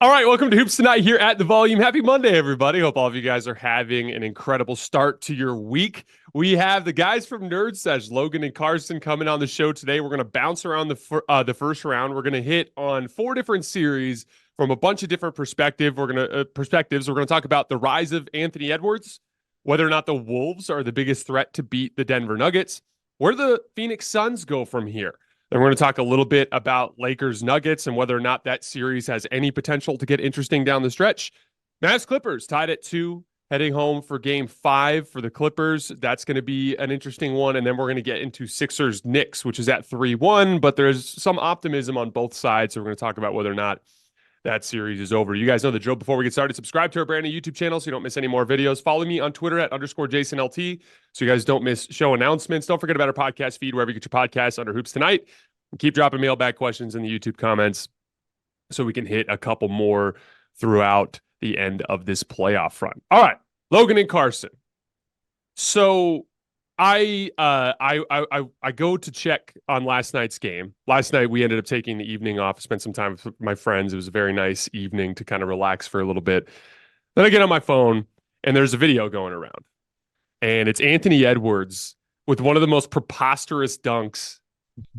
All right, welcome to Hoops Tonight here at The Volume. Happy Monday, everybody. Hope all of you guys are having an incredible start to your week. We have the guys from Nerd Sesh, Logan and Carson, coming on the show today. We're going to bounce around the first round. We're going to hit on 4 different series from a bunch of different perspectives. We're going to talk about the rise of Anthony Edwards, whether or not the Wolves are the biggest threat to beat the Denver Nuggets, where the Phoenix Suns go from here. Then we're going to talk a little bit about Lakers Nuggets and whether or not that series has any potential to get interesting down the stretch. Mavs-Clippers tied at 2, heading home for game 5 for the Clippers. That's going to be an interesting one. And then we're going to get into Sixers-Knicks, which is at 3-1, but there's some optimism on both sides. So we're going to talk about whether or not that series is over. You guys know the drill. Before we get started, subscribe to our brand new YouTube channel so you don't miss any more videos. Follow me on Twitter at _JasonLT so you guys don't miss show announcements. Don't forget about our podcast feed wherever you get your podcasts under Hoops Tonight. And keep dropping mailbag questions in the YouTube comments so we can hit a couple more throughout the end of this playoff run. All right, Logan and Carson. So I go to check on last night's game. Last night we ended up taking the evening off, spent some time with my friends. It was a very nice evening to kind of relax for a little bit. Then I get on my phone and there's a video going around. And it's Anthony Edwards with one of the most preposterous dunks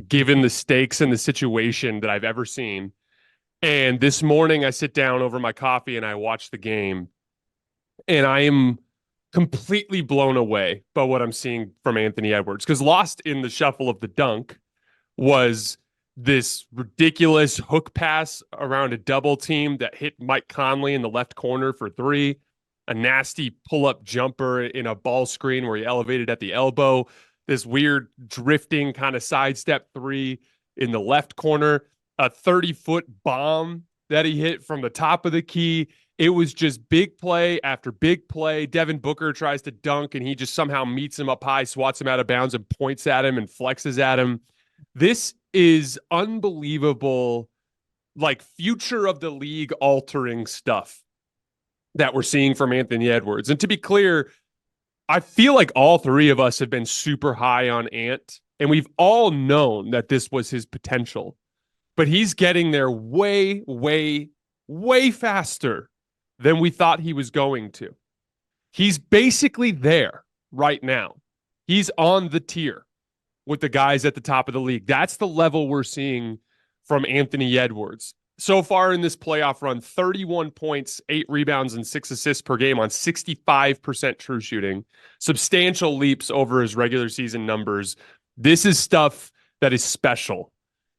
given the stakes and the situation that I've ever seen. And this morning I sit down over my coffee and I watch the game. And I am completely blown away by what I'm seeing from Anthony Edwards, because lost in the shuffle of the dunk was this ridiculous hook pass around a double team that hit Mike Conley in the left corner for 3, a nasty pull-up jumper in a ball screen where he elevated at the elbow, this weird drifting kind of sidestep 3 in the left corner, a 30-foot bomb that he hit from the top of the key. It was just big play after big play. Devin Booker tries to dunk, and he just somehow meets him up high, swats him out of bounds, and points at him and flexes at him. This is unbelievable, like future of the league altering stuff that we're seeing from Anthony Edwards. And to be clear, I feel like all 3 of us have been super high on Ant, and we've all known that this was his potential. But he's getting there way, way, way faster than we thought he was going to. He's basically there right now. He's on the tier with the guys at the top of the league. That's the level we're seeing from Anthony Edwards. So far in this playoff run, 31 points, 8 rebounds, and 6 assists per game on 65% true shooting. Substantial leaps over his regular season numbers. This is stuff that is special.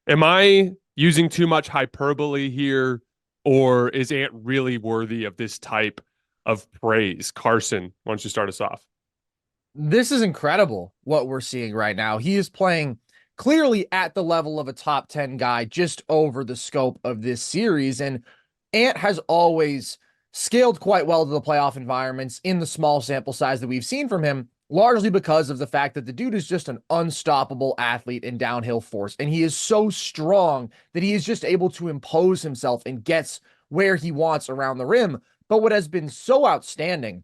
Am I using too much hyperbole here? Or is Ant really worthy of this type of praise? Carson, why don't you start us off? This is incredible what we're seeing right now. He is playing clearly at the level of a top 10 guy just over the scope of this series. And Ant has always scaled quite well to the playoff environments in the small sample size that we've seen from him, largely because of the fact that the dude is just an unstoppable athlete and downhill force. And he is so strong that he is just able to impose himself and gets where he wants around the rim. But what has been so outstanding,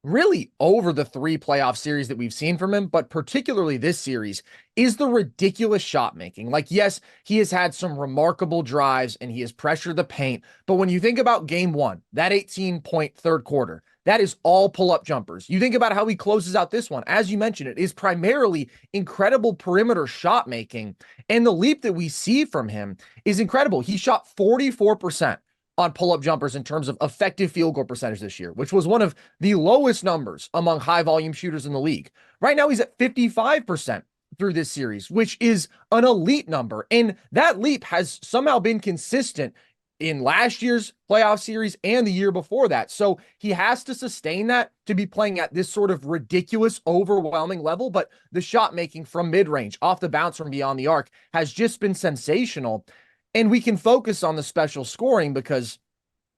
really over the 3 playoff series that we've seen from him, but particularly this series, is the ridiculous shot making. Like, yes, he has had some remarkable drives and he has pressured the paint. But when you think about game 1, that 18-point third quarter, that is all pull-up jumpers. You think about how he closes out this one. As you mentioned, it is primarily incredible perimeter shot making. And the leap that we see from him is incredible. He shot 44% on pull-up jumpers in terms of effective field goal percentage this year, which was one of the lowest numbers among high-volume shooters in the league. Right now, he's at 55% through this series, which is an elite number. And that leap has somehow been consistent in last year's playoff series and the year before that. So he has to sustain that to be playing at this sort of ridiculous, overwhelming level. But the shot making from mid-range, off the bounce from beyond the arc, has just been sensational. And we can focus on the special scoring because,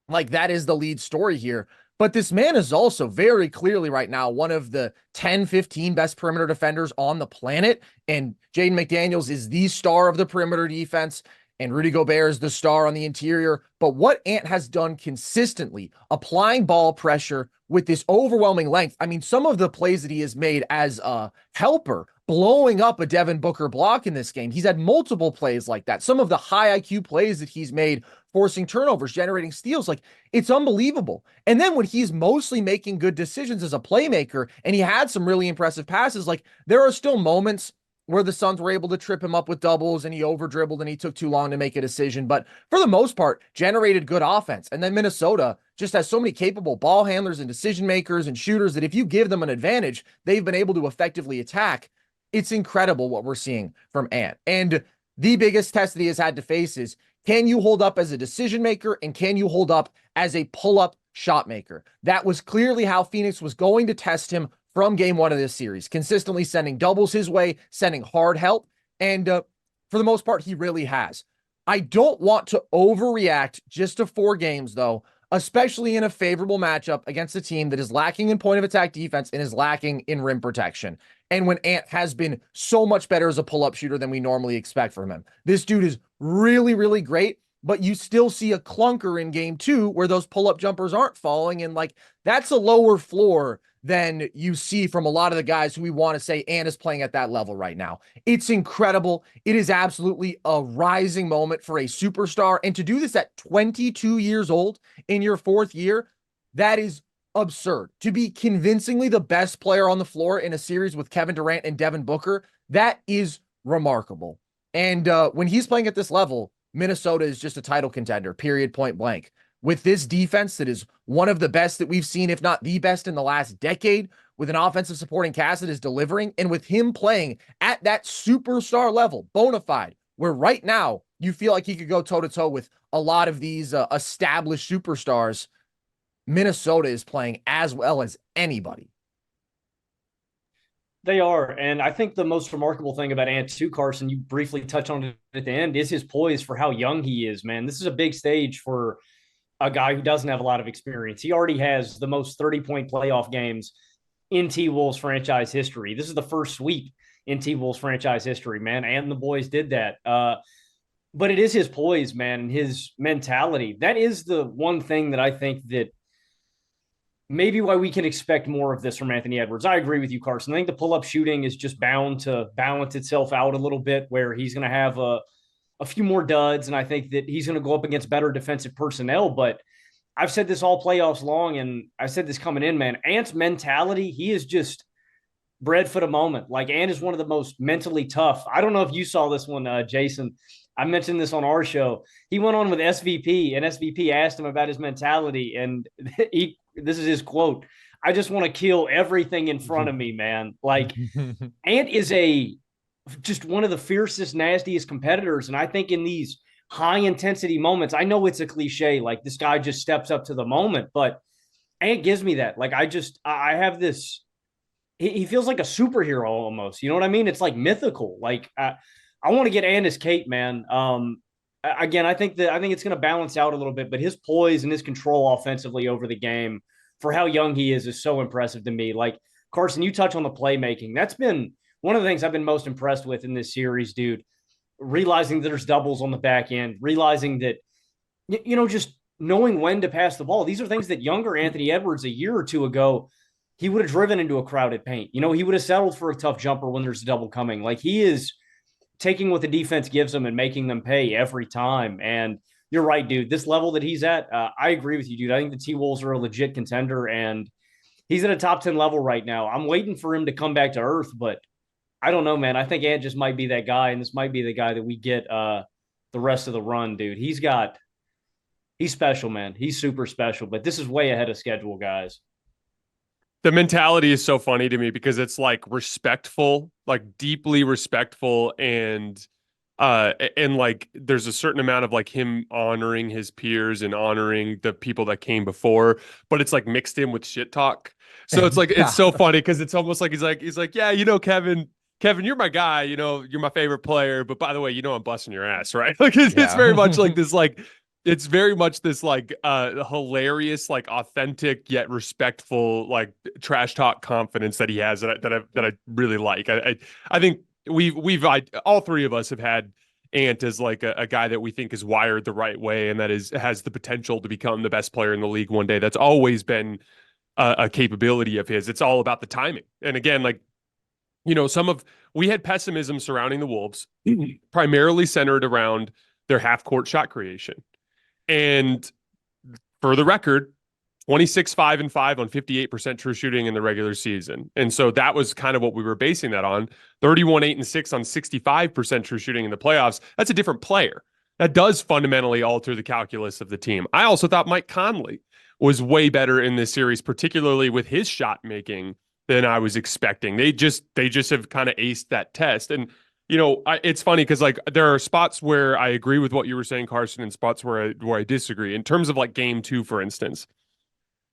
like, that is the lead story here. But this man is also very clearly right now one of the 10, 15 best perimeter defenders on the planet. And Jaden McDaniels is the star of the perimeter defense. And Rudy Gobert is the star on the interior. But what Ant has done consistently, applying ball pressure with this overwhelming length. I mean, some of the plays that he has made as a helper blowing up a Devin Booker block in this game. He's had multiple plays like that. Some of the high IQ plays that he's made, forcing turnovers, generating steals, like it's unbelievable. And then when he's mostly making good decisions as a playmaker, and he had some really impressive passes, like there are still moments where the Suns were able to trip him up with doubles and he over dribbled and he took too long to make a decision. But for the most part, generated good offense. And then Minnesota just has so many capable ball handlers and decision makers and shooters that if you give them an advantage, they've been able to effectively attack. It's incredible what we're seeing from Ant. And the biggest test that he has had to face is, can you hold up as a decision maker and can you hold up as a pull-up shot maker? That was clearly how Phoenix was going to test him from game one of this series, consistently sending doubles his way, sending hard help. And for the most part, he really has. I don't want to overreact just to 4 games, though, especially in a favorable matchup against a team that is lacking in point of attack defense and is lacking in rim protection. And when Ant has been so much better as a pull-up shooter than we normally expect from him. This dude is really, really great, but you still see a clunker in game 2 where those pull-up jumpers aren't falling. And like, that's a lower floor than you see from a lot of the guys who we want to say Ant is playing at that level right now. It's incredible. It is absolutely a rising moment for a superstar. And to do this at 22 years old in your 4th year, that is absurd. To be convincingly the best player on the floor in a series with Kevin Durant and Devin Booker, that is remarkable. And when he's playing at this level, Minnesota is just a title contender, period, point blank. With this defense that is one of the best that we've seen, if not the best in the last decade, with an offensive supporting cast that is delivering, and with him playing at that superstar level, bona fide, where right now you feel like he could go toe-to-toe with a lot of these established superstars, Minnesota is playing as well as anybody. They are. And I think the most remarkable thing about Ant too, Carson, you briefly touched on it at the end, is his poise for how young he is, man. This is a big stage for a guy who doesn't have a lot of experience. He already has the most 30-point playoff games in T-Wolves franchise history. This is the first sweep in T-Wolves franchise history, man. And the boys did that. But it is his poise, man, and his mentality. That is the one thing that I think that maybe why we can expect more of this from Anthony Edwards. I agree with you, Carson. I think the pull-up shooting is just bound to balance itself out a little bit, where he's going to have a few more duds, and I think that he's going to go up against better defensive personnel. But I've said this all playoffs long, and I said this coming in, man. Ant's mentality, he is just bred for the moment. Like, Ant is one of the most mentally tough. I don't know if you saw this one, Jason. I mentioned this on our show. He went on with SVP, and SVP asked him about his mentality, and this is his quote: "I just want to kill everything in front of me, man." Like, Ant is just one of the fiercest, nastiest competitors. And I think in these high intensity moments, I know it's a cliche, like this guy just steps up to the moment, but Ant gives me that. Like, I have this, he feels like a superhero almost. You know what I mean? It's like mythical. Like, I want to get Ant his cape, man. Again, I think it's going to balance out a little bit, but his poise and his control offensively over the game for how young he is so impressive to me. Like, Carson, you touch on the playmaking. That's been one of the things I've been most impressed with in this series, dude. Realizing that there's doubles on the back end, realizing that, just knowing when to pass the ball. These are things that younger Anthony Edwards a year or two ago, he would have driven into a crowded paint. He would have settled for a tough jumper when there's a double coming. Like, he is taking what the defense gives them and making them pay every time. And you're right, dude. This level that he's at, I agree with you, dude. I think the T-Wolves are a legit contender, and he's at a top 10 level right now. I'm waiting for him to come back to earth, but I don't know, man. I think Ant just might be that guy, and this might be the guy that we get the rest of the run, dude. He's special, man. He's super special, but this is way ahead of schedule, guys. The mentality is so funny to me because it's like respectful, like deeply respectful, and like there's a certain amount of like him honoring his peers and honoring the people that came before, but it's like mixed in with shit talk. So it's like it's so funny because it's almost like he's like, yeah, Kevin, you're my guy, you're my favorite player, but by the way, I'm busting your ass, right? Like it's very much like this, like it's very much this like hilarious, like authentic yet respectful, like trash talk confidence that he has that I really like. I think we've all three of us have had Ant as like a guy that we think is wired the right way and that has the potential to become the best player in the league one day. That's always been a capability of his. It's all about the timing. And again, like, some of we had pessimism surrounding the Wolves, primarily centered around their half-court shot creation. And for the record, 26-5-5 on 58% true shooting in the regular season. And so that was kind of what we were basing that on. 31-8-6 on 65% true shooting in the playoffs. That's a different player. That does fundamentally alter the calculus of the team. I also thought Mike Conley was way better in this series, particularly with his shot making, than I was expecting. They just have kind of aced that test. And it's funny because like there are spots where I agree with what you were saying, Carson, and spots where I disagree. In terms of like game 2, for instance,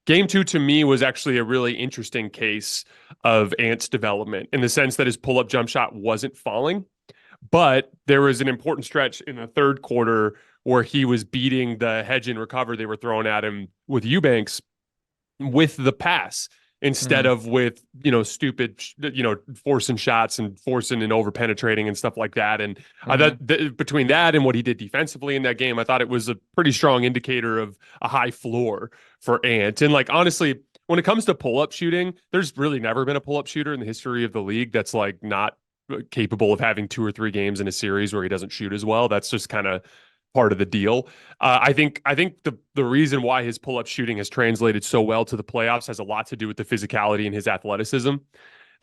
game 2 to me was actually a really interesting case of Ant's development in the sense that his pull-up jump shot wasn't falling, but there was an important stretch in the third quarter where he was beating the hedge and recover they were throwing at him with Eubanks with the pass instead of with, stupid, forcing shots and forcing and over penetrating and stuff like that. And I thought between that and what he did defensively in that game, I thought it was a pretty strong indicator of a high floor for Ant. And like, honestly, when it comes to pull-up shooting, there's really never been a pull-up shooter in the history of the league that's like not capable of having 2 or 3 games in a series where he doesn't shoot as well. That's just kind of part of the deal. I think the reason why his pull-up shooting has translated so well to the playoffs has a lot to do with the physicality and his athleticism.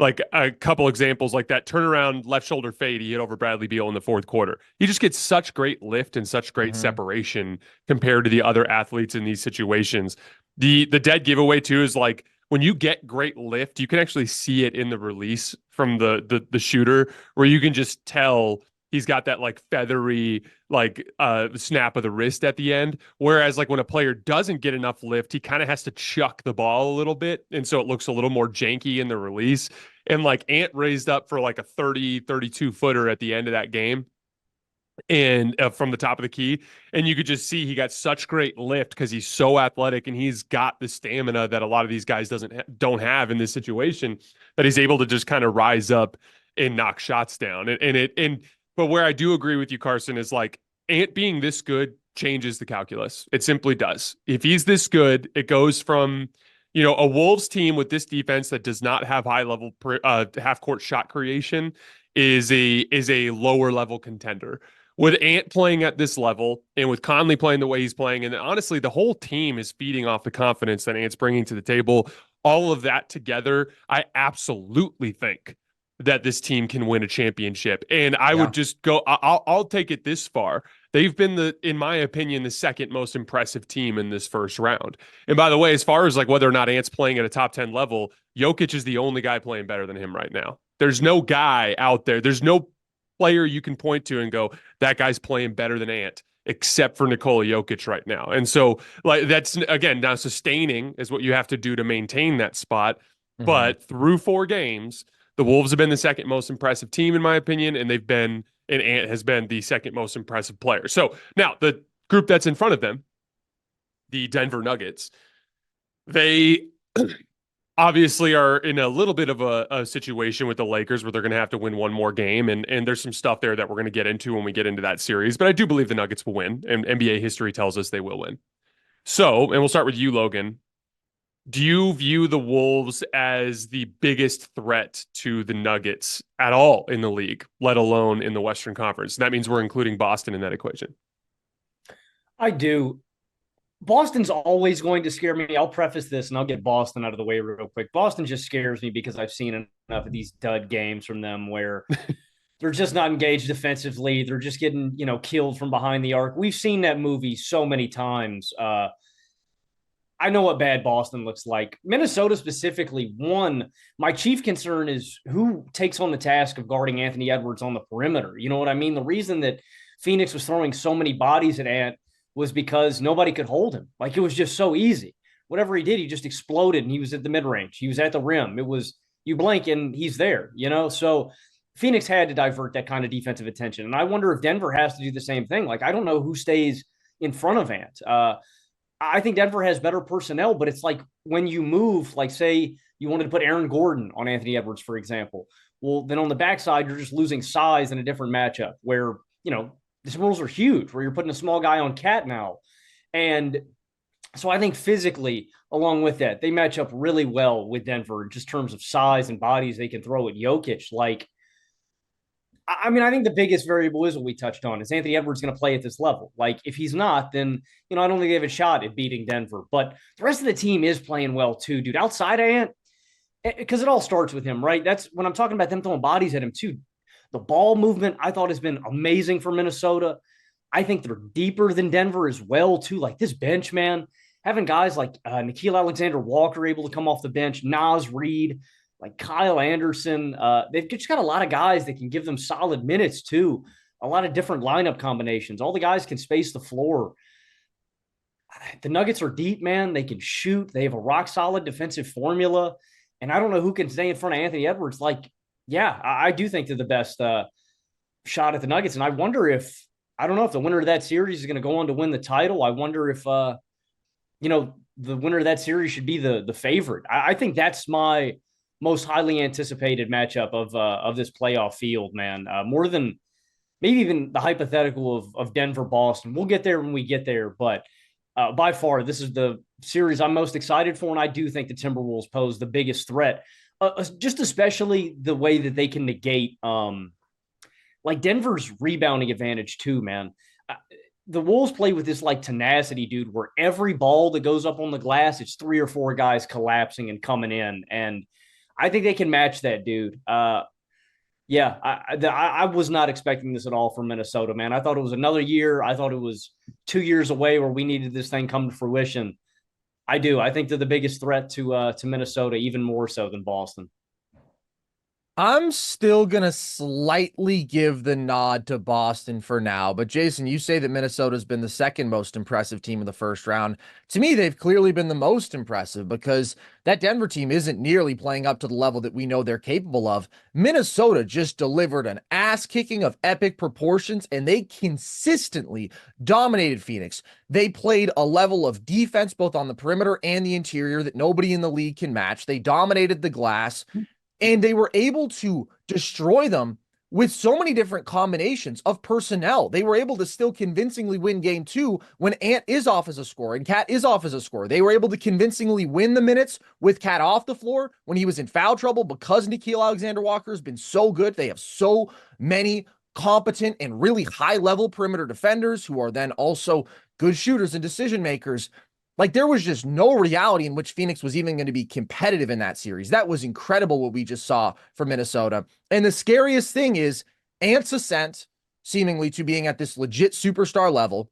Like a couple examples, like that turnaround left shoulder fade he hit over Bradley Beal in the fourth quarter. He just gets such great lift and such great separation compared to the other athletes in these situations. The dead giveaway too is like when you get great lift, you can actually see it in the release from the shooter, where you can just tell he's got that like feathery like snap of the wrist at the end. Whereas like when a player doesn't get enough lift, he kind of has to chuck the ball a little bit. And so it looks a little more janky in the release. And like Ant raised up for like a 32 footer at the end of that game and from the top of the key. And you could just see he got such great lift because he's so athletic and he's got the stamina that a lot of these guys don't have in this situation, that he's able to just kind of rise up and knock shots down. But where I do agree with you, Carson, is like Ant being this good changes the calculus. It simply does. If he's this good, it goes from, a Wolves team with this defense that does not have high level half court shot creation is a lower level contender. With Ant playing at this level and with Conley playing the way he's playing, and honestly, the whole team is feeding off the confidence that Ant's bringing to the table. All of that together, I absolutely think that this team can win a championship. And I would just go, I'll take it this far. They've been in my opinion, the second most impressive team in this first round. And by the way, as far as like whether or not Ant's playing at a top 10 level, Jokic is the only guy playing better than him right now. There's no guy out there. There's no player you can point to and go, that guy's playing better than Ant, except for Nikola Jokic right now. And so like, that's again, now sustaining is what you have to do to maintain that spot. But through 4 games, the Wolves have been the second most impressive team, in my opinion, and Ant has been the second most impressive player. So now the group that's in front of them, the Denver Nuggets, they obviously are in a little bit of a situation with the Lakers where they're going to have to win one more game. And there's some stuff there that we're going to get into when we get into that series. But I do believe the Nuggets will win, and NBA history tells us they will win. So, and we'll start with you, Logan. Do you view the Wolves as the biggest threat to the Nuggets at all in the league, let alone in the Western Conference? And that means we're including Boston in that equation. I do. Boston's always going to scare me. I'll preface this and I'll get Boston out of the way real quick. Boston just scares me because I've seen enough of these dud games from them where they're just not engaged defensively. They're just getting, killed from behind the arc. We've seen that movie so many times. I know what bad Boston looks like. Minnesota specifically, my chief concern is who takes on the task of guarding Anthony Edwards on the perimeter. You know what I mean? The reason that Phoenix was throwing so many bodies at Ant was because nobody could hold him. Like, it was just so easy. Whatever he did, he just exploded, and he was at the mid-range. He was at the rim. It was, you blink, and he's there, So Phoenix had to divert that kind of defensive attention. And I wonder if Denver has to do the same thing. Like, I don't know who stays in front of Ant. I think Denver has better personnel, but it's like when you move, like say you wanted to put Aaron Gordon on Anthony Edwards, for example. Well, then on the backside, you're just losing size in a different matchup where, the rules are huge, where you're putting a small guy on Cat now. And so I think physically, along with that, they match up really well with Denver in just terms of size and bodies they can throw at Jokic. Like, I mean, I think the biggest variable is what we touched on. Is Anthony Edwards going to play at this level? Like, if he's not, then, I don't think they have a shot at beating Denver. But the rest of the team is playing well too, dude. Outside of Ant, because it all starts with him, right? That's when I'm talking about them throwing bodies at him too. The ball movement, I thought, has been amazing for Minnesota. I think they're deeper than Denver as well, too. Like this bench, man, having guys like Nickeil Alexander-Walker able to come off the bench, Naz Reid, like Kyle Anderson. They've just got a lot of guys that can give them solid minutes, too. A lot of different lineup combinations. All the guys can space the floor. The Nuggets are deep, man. They can shoot. They have a rock-solid defensive formula. And I don't know who can stay in front of Anthony Edwards. Like, yeah, I do think they're the best shot at the Nuggets. And I wonder if, I don't know if the winner of that series is going to go on to win the title. I wonder if, the winner of that series should be the favorite. I think that's my most highly anticipated matchup of this playoff field, man. More than maybe even the hypothetical of Denver-Boston. We'll get there when we get there. But by far, this is the series I'm most excited for. And I do think the Timberwolves pose the biggest threat, just especially the way that they can negate like Denver's rebounding advantage too, man. The Wolves play with this like tenacity, dude, where every ball that goes up on the glass, it's 3 or 4 guys collapsing and coming in. And I think they can match that, dude. Yeah, I was not expecting this at all from Minnesota, man. I thought it was another year. I thought it was 2 years away where we needed this thing come to fruition. I do. I think they're the biggest threat to Minnesota, even more so than Boston. I'm still going to slightly give the nod to Boston for now. But Jason, you say that Minnesota's been the second most impressive team in the first round. To me, they've clearly been the most impressive because that Denver team isn't nearly playing up to the level that we know they're capable of. Minnesota just delivered an ass kicking of epic proportions, and they consistently dominated Phoenix. They played a level of defense both on the perimeter and the interior that nobody in the league can match. They dominated the glass. And they were able to destroy them with so many different combinations of personnel. They were able to still convincingly win game 2 when Ant is off as a scorer and Cat is off as a scorer. They were able to convincingly win the minutes with Cat off the floor when he was in foul trouble because Nickeil Alexander-Walker has been so good. They have so many competent and really high-level perimeter defenders who are then also good shooters and decision makers. Like, there was just no reality in which Phoenix was even going to be competitive in that series. That was incredible what we just saw from Minnesota. And the scariest thing is Ant's ascent, seemingly to being at this legit superstar level,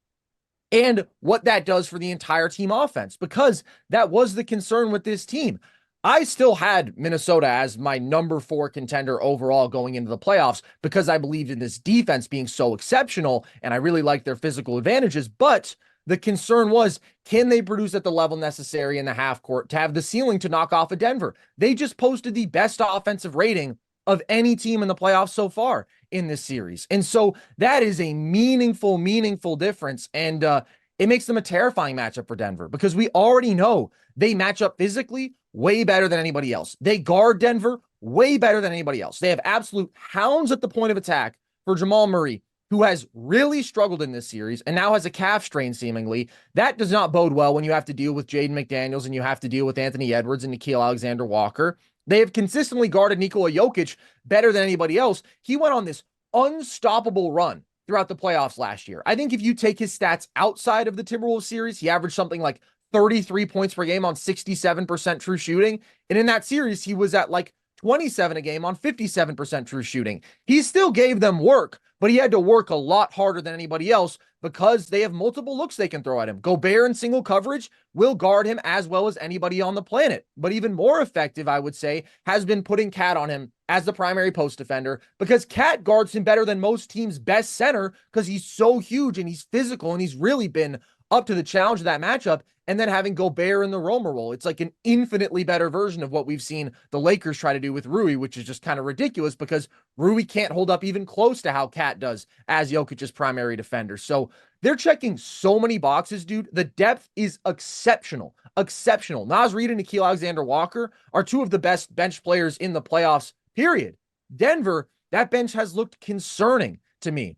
and what that does for the entire team offense, because that was the concern with this team. I still had Minnesota as my number 4 contender overall going into the playoffs because I believed in this defense being so exceptional, and I really liked their physical advantages, but the concern was, can they produce at the level necessary in the half court to have the ceiling to knock off a Denver? They just posted the best offensive rating of any team in the playoffs so far in this series. And so that is a meaningful difference. And it makes them a terrifying matchup for Denver because we already know they match up physically way better than anybody else. They guard Denver way better than anybody else. They have absolute hounds at the point of attack for Jamal Murray, who has really struggled in this series and now has a calf strain seemingly. That does not bode well when you have to deal with Jaden McDaniels and you have to deal with Anthony Edwards and Nickeil Alexander-Walker. They have consistently guarded Nikola Jokic better than anybody else. He went on this unstoppable run throughout the playoffs last year. I think if you take his stats outside of the Timberwolves series, he averaged something like 33 points per game on 67% true shooting. And in that series, he was at like 27 a game on 57% true shooting. He still gave them work, but he had to work a lot harder than anybody else because they have multiple looks they can throw at him. Gobert in single coverage will guard him as well as anybody on the planet. But even more effective, I would say, has been putting Cat on him as the primary post defender because Cat guards him better than most teams' best center because he's so huge and he's physical and he's really been up to the challenge of that matchup. And then having Gobert in the roamer role, it's like an infinitely better version of what we've seen the Lakers try to do with Rui, which is just kind of ridiculous because Rui can't hold up even close to how Cat does as Jokic's primary defender. So they're checking so many boxes, dude. The depth is exceptional. Naz Reid and Nickeil Alexander-Walker are 2 of the best bench players in the playoffs, period. Denver, that bench has looked concerning to me.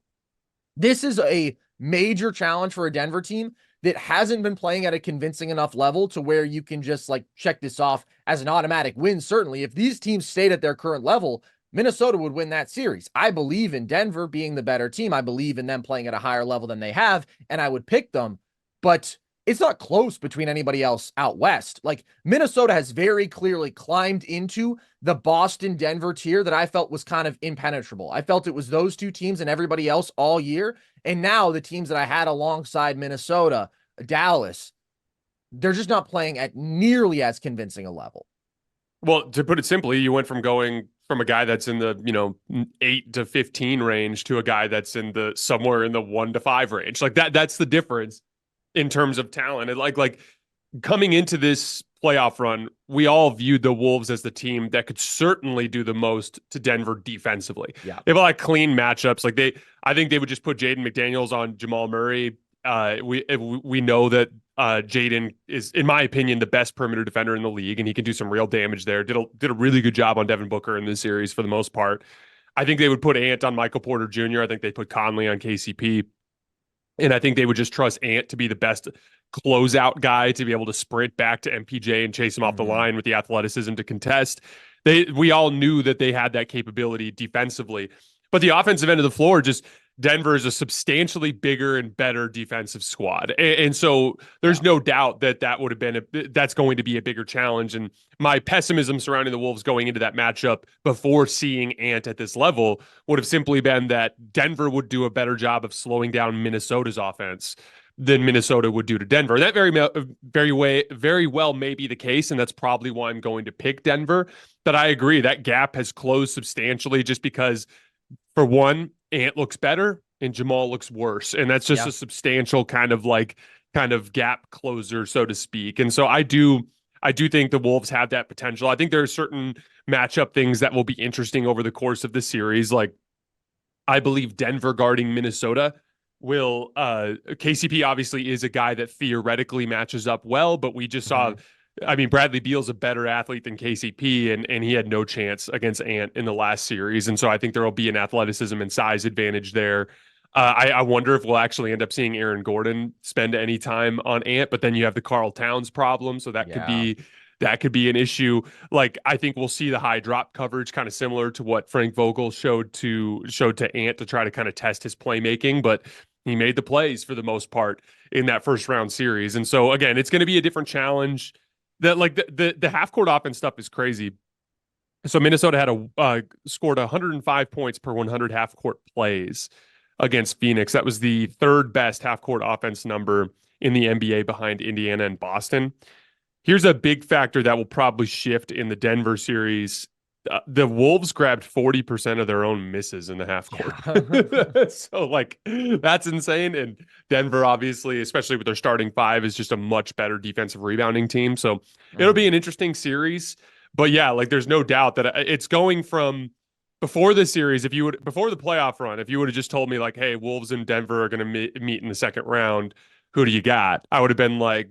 This is a major challenge for a Denver team that hasn't been playing at a convincing enough level to where you can just like check this off as an automatic win. Certainly, if these teams stayed at their current level, Minnesota would win that series. I believe in Denver being the better team. I believe in them playing at a higher level than they have, and I would pick them. But it's not close between anybody else out west. Like, Minnesota has very clearly climbed into the Boston-Denver tier that I felt was kind of impenetrable. I felt it was those two teams and everybody else all year. And now the teams that I had alongside Minnesota, Dallas, they're just not playing at nearly as convincing a level. Well, to put it simply, you went from going from a guy that's in the 8 to 15 range to a guy that's in the somewhere in the 1 to 5 range. Like that's the difference in terms of talent. And like coming into this playoff run, we all viewed the Wolves as the team that could certainly do the most to Denver defensively. Yeah. They have a lot of clean matchups. I think they would just put Jaden McDaniels on Jamal Murray. We know that Jaden is, in my opinion, the best perimeter defender in the league, and he can do some real damage there. Did a really good job on Devin Booker in this series for the most part. I think they would put Ant on Michael Porter Jr. I think they put Conley on KCP. And I think they would just trust Ant to be the best closeout guy, to be able to sprint back to MPJ and chase him off the line with the athleticism to contest. We all knew that they had that capability defensively. But the offensive end of the floor, just Denver is a substantially bigger and better defensive squad. And so there's no doubt that would have been that's going to be a bigger challenge. And my pessimism surrounding the Wolves going into that matchup before seeing Ant at this level would have simply been that Denver would do a better job of slowing down Minnesota's offense than Minnesota would do to Denver. That very well may be the case, and that's probably why I'm going to pick Denver. But I agree, that gap has closed substantially just because, for one, Ant looks better and Jamal looks worse. And that's just a substantial kind of gap closer, so to speak. And so I do think the Wolves have that potential. I think there are certain matchup things that will be interesting over the course of the series. Like, I believe Denver guarding Minnesota will KCP obviously is a guy that theoretically matches up well, but we just saw Bradley Beal's a better athlete than KCP, and he had no chance against Ant in the last series. And so I think there will be an athleticism and size advantage there. I wonder if we'll actually end up seeing Aaron Gordon spend any time on Ant, but then you have the Karl Towns problem. So that could be an issue. Like, I think we'll see the high drop coverage, kind of similar to what Frank Vogel showed to Ant to try to kind of test his playmaking, but he made the plays for the most part in that first round series. And so again, it's going to be a different challenge. That, like, the half court offense stuff is crazy. So Minnesota had scored 105 points per 100 half court plays against Phoenix. That was the third best half court offense number in the NBA behind Indiana and Boston. Here's a big factor that will probably shift in the Denver series. The Wolves grabbed 40% of their own misses in the half court. So, like, that's insane. And Denver, obviously, especially with their starting five, is just a much better defensive rebounding team. So it'll be an interesting series. But yeah, like, there's no doubt that it's going from before the series, before the playoff run, if you would have just told me, like, hey, Wolves and Denver are going to meet in the second round, who do you got? I would have been like,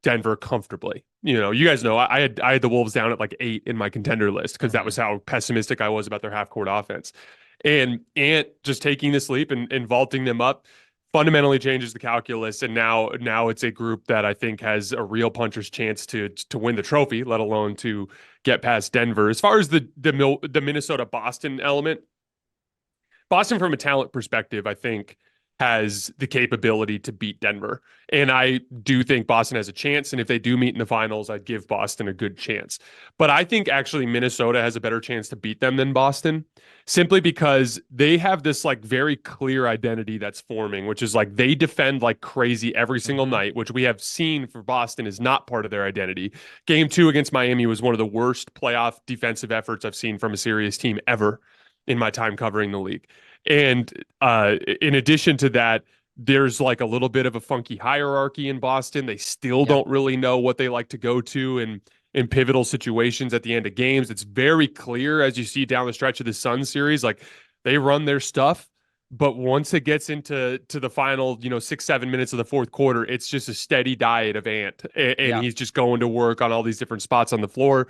Denver comfortably. You guys know I had the Wolves down at like 8 in my contender list because that was how pessimistic I was about their half court offense. And Ant just taking this leap and vaulting them up fundamentally changes the calculus. And now it's a group that I think has a real puncher's chance to win the trophy, let alone to get past Denver. As far as the Minnesota Boston element, Boston from a talent perspective, I think, has the capability to beat Denver. And I do think Boston has a chance. And if they do meet in the finals, I'd give Boston a good chance. But I think actually Minnesota has a better chance to beat them than Boston, simply because they have this, like, very clear identity that's forming, which is like they defend like crazy every single night, which we have seen for Boston is not part of their identity. Game 2 against Miami was one of the worst playoff defensive efforts I've seen from a serious team ever in my time covering the league. And in addition to that, there's like a little bit of a funky hierarchy in Boston. They still don't really know what they like to go to in pivotal situations at the end of games. It's very clear as you see down the stretch of the Suns series, like, they run their stuff, but once it gets into the final, 6-7 minutes of the fourth quarter, it's just a steady diet of Ant, and he's just going to work on all these different spots on the floor.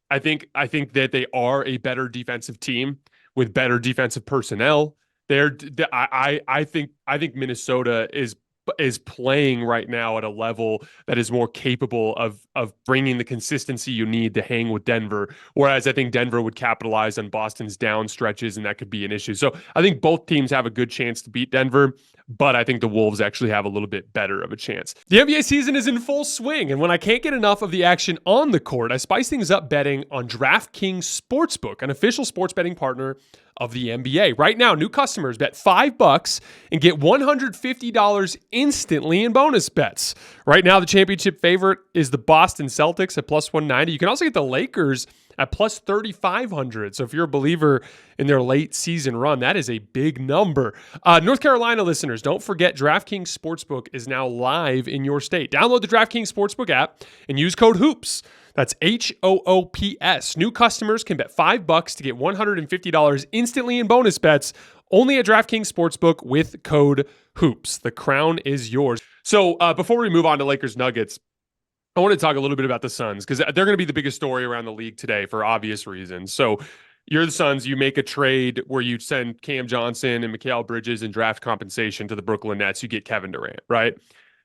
I think that they are a better defensive team with better defensive personnel. I think Minnesota is is playing right now at a level that is more capable of bringing the consistency you need to hang with Denver. Whereas I think Denver would capitalize on Boston's down stretches, and that could be an issue. So I think both teams have a good chance to beat Denver, but I think the Wolves actually have a little bit better of a chance. The NBA season is in full swing, and when I can't get enough of the action on the court, I spice things up betting on DraftKings Sportsbook, an official sports betting partner of the NBA. Right now, new customers bet $5 and get $150 instantly in bonus bets. Right now, the championship favorite is the Boston Celtics at plus 190. You can also get the Lakers at plus 3,500. So if you're a believer in their late season run, that is a big number. North Carolina listeners, don't forget DraftKings Sportsbook is now live in your state. Download the DraftKings Sportsbook app and use code HOOPS. That's HOOPS. New customers can bet $5 to get $150 instantly in bonus bets only at DraftKings Sportsbook with code HOOPS. The crown is yours. So before we move on to Lakers Nuggets, I want to talk a little bit about the Suns because they're going to be the biggest story around the league today for obvious reasons. So you're the Suns, you make a trade where you send Cam Johnson and Mikal Bridges and draft compensation to the Brooklyn Nets. You get Kevin Durant, right?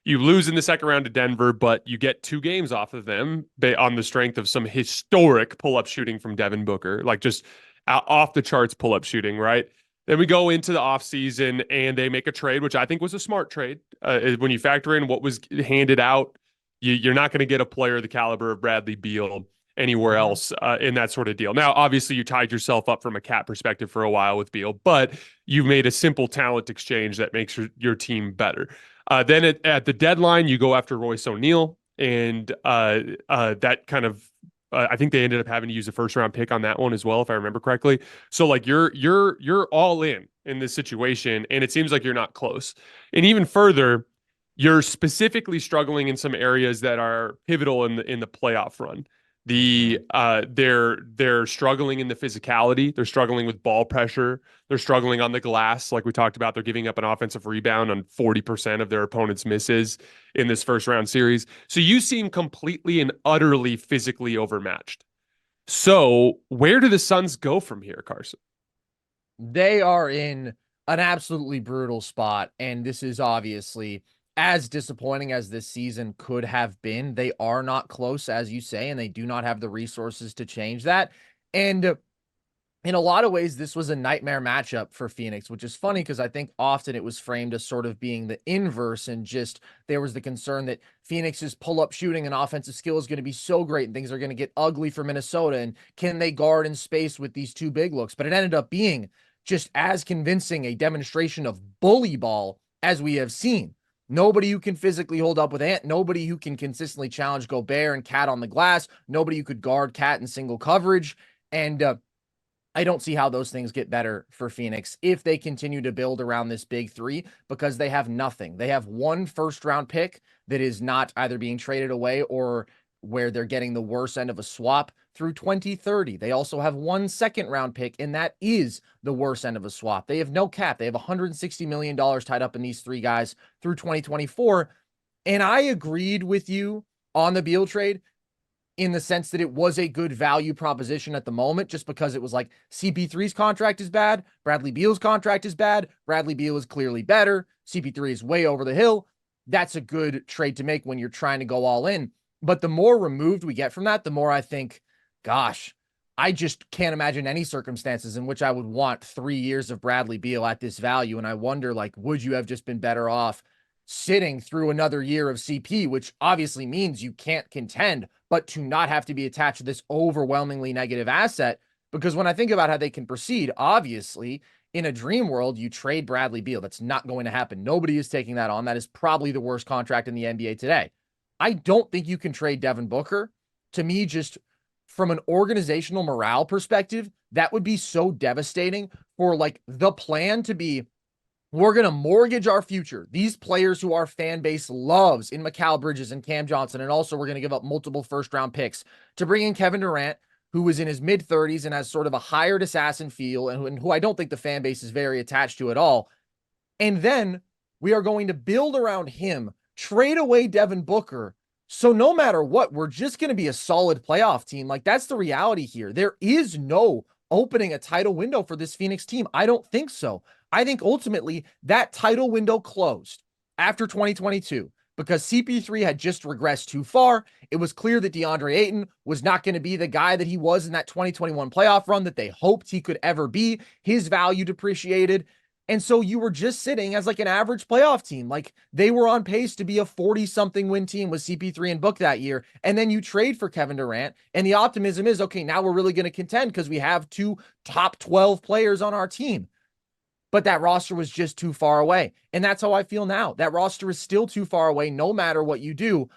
You lose in the second round to Denver, but you get 2 games off of them on the strength of some historic pull-up shooting from Devin Booker, like just off the charts pull-up shooting, right? Then we go into the offseason and they make a trade, which I think was a smart trade. When you factor in what was handed out, you're not going to get a player the caliber of Bradley Beal anywhere else in that sort of deal. Now, obviously, you tied yourself up from a cap perspective for a while with Beal, but you've made a simple talent exchange that makes your team better. Then at the deadline, you go after Royce O'Neal, and that kind of I think they ended up having to use a first-round pick on that one as well, if I remember correctly. So like you're all in this situation, and it seems like you're not close. And even further, you're specifically struggling in some areas that are pivotal in the playoff run. They're struggling in the physicality. They're struggling with ball pressure. They're struggling on the glass, like we talked about. They're giving up an offensive rebound on 40% of their opponents' misses in this first round series. So you seem completely and utterly physically overmatched. So where do the Suns go from here, Carson? They are in an absolutely brutal spot, and this is obviously as disappointing as this season could have been. They are not close, as you say, and they do not have the resources to change that. And in a lot of ways, this was a nightmare matchup for Phoenix, which is funny because I think often it was framed as sort of being the inverse, and just there was the concern that Phoenix's pull-up shooting and offensive skill is going to be so great and things are going to get ugly for Minnesota, and can they guard in space with these 2 big looks? But it ended up being just as convincing a demonstration of bully ball as we have seen. Nobody who can physically hold up with Ant, nobody who can consistently challenge Gobert and Cat on the glass, nobody who could guard Cat in single coverage. And I don't see how those things get better for Phoenix if they continue to build around this big 3, because they have nothing. They have 1 first-round pick that is not either being traded away or where they're getting the worst end of a swap through 2030. They also have 1 second-round pick, and that is the worst end of a swap. They have no cap. They have $160 million tied up in these 3 guys through 2024. And I agreed with you on the Beal trade in the sense that it was a good value proposition at the moment, just because it was like CP3's contract is bad, Bradley Beal's contract is bad, Bradley Beal is clearly better, CP3 is way over the hill. That's a good trade to make when you're trying to go all in. But the more removed we get from that, the more I think, gosh, I just can't imagine any circumstances in which I would want 3 years of Bradley Beal at this value. And I wonder, like, would you have just been better off sitting through another year of CP, which obviously means you can't contend, but to not have to be attached to this overwhelmingly negative asset? Because when I think about how they can proceed, obviously, in a dream world, you trade Bradley Beal. That's not going to happen. Nobody is taking that on. That is probably the worst contract in the NBA today. I don't think you can trade Devin Booker. To me, just from an organizational morale perspective, that would be so devastating for like the plan to be, we're going to mortgage our future. These players who our fan base loves in Mikal Bridges and Cam Johnson, and also we're going to give up multiple first-round picks to bring in Kevin Durant, who was in his mid-30s and has sort of a hired assassin feel, and who I don't think the fan base is very attached to at all. And then we are going to build around him, trade away Devin Booker. So no matter what, we're just going to be a solid playoff team. Like, that's the reality here. There is no opening a title window for this Phoenix team. I don't think so. I think ultimately that title window closed after 2022, because CP3 had just regressed too far. It was clear that DeAndre Ayton was not going to be the guy that he was in that 2021 playoff run that they hoped he could ever be. His value depreciated. And so you were just sitting as like an average playoff team. Like they were on pace to be a 40-something win team with CP3 and Book that year. And then you trade for Kevin Durant. And the optimism is, okay, now we're really going to contend because we have 2 top 12 players on our team. But that roster was just too far away. And that's how I feel now. That roster is still too far away no matter what you do.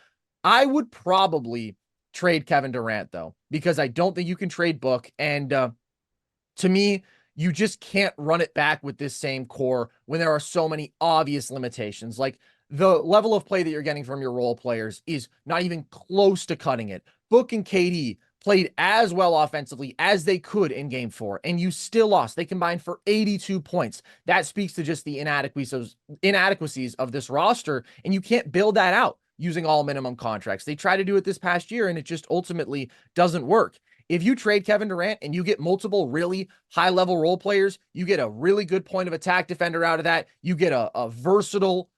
I would probably trade Kevin Durant, though, because I don't think you can trade Book. And to me, you just can't run it back with this same core when there are so many obvious limitations. Like the level of play that you're getting from your role players is not even close to cutting it. Book and KD played as well offensively as they could in game 4, and you still lost. They combined for 82 points. That speaks to just the inadequacies of this roster, and you can't build that out using all minimum contracts. They tried to do it this past year, and it just ultimately doesn't work. If you trade Kevin Durant and you get multiple really high-level role players, you get a really good point of attack defender out of that. You get a versatile,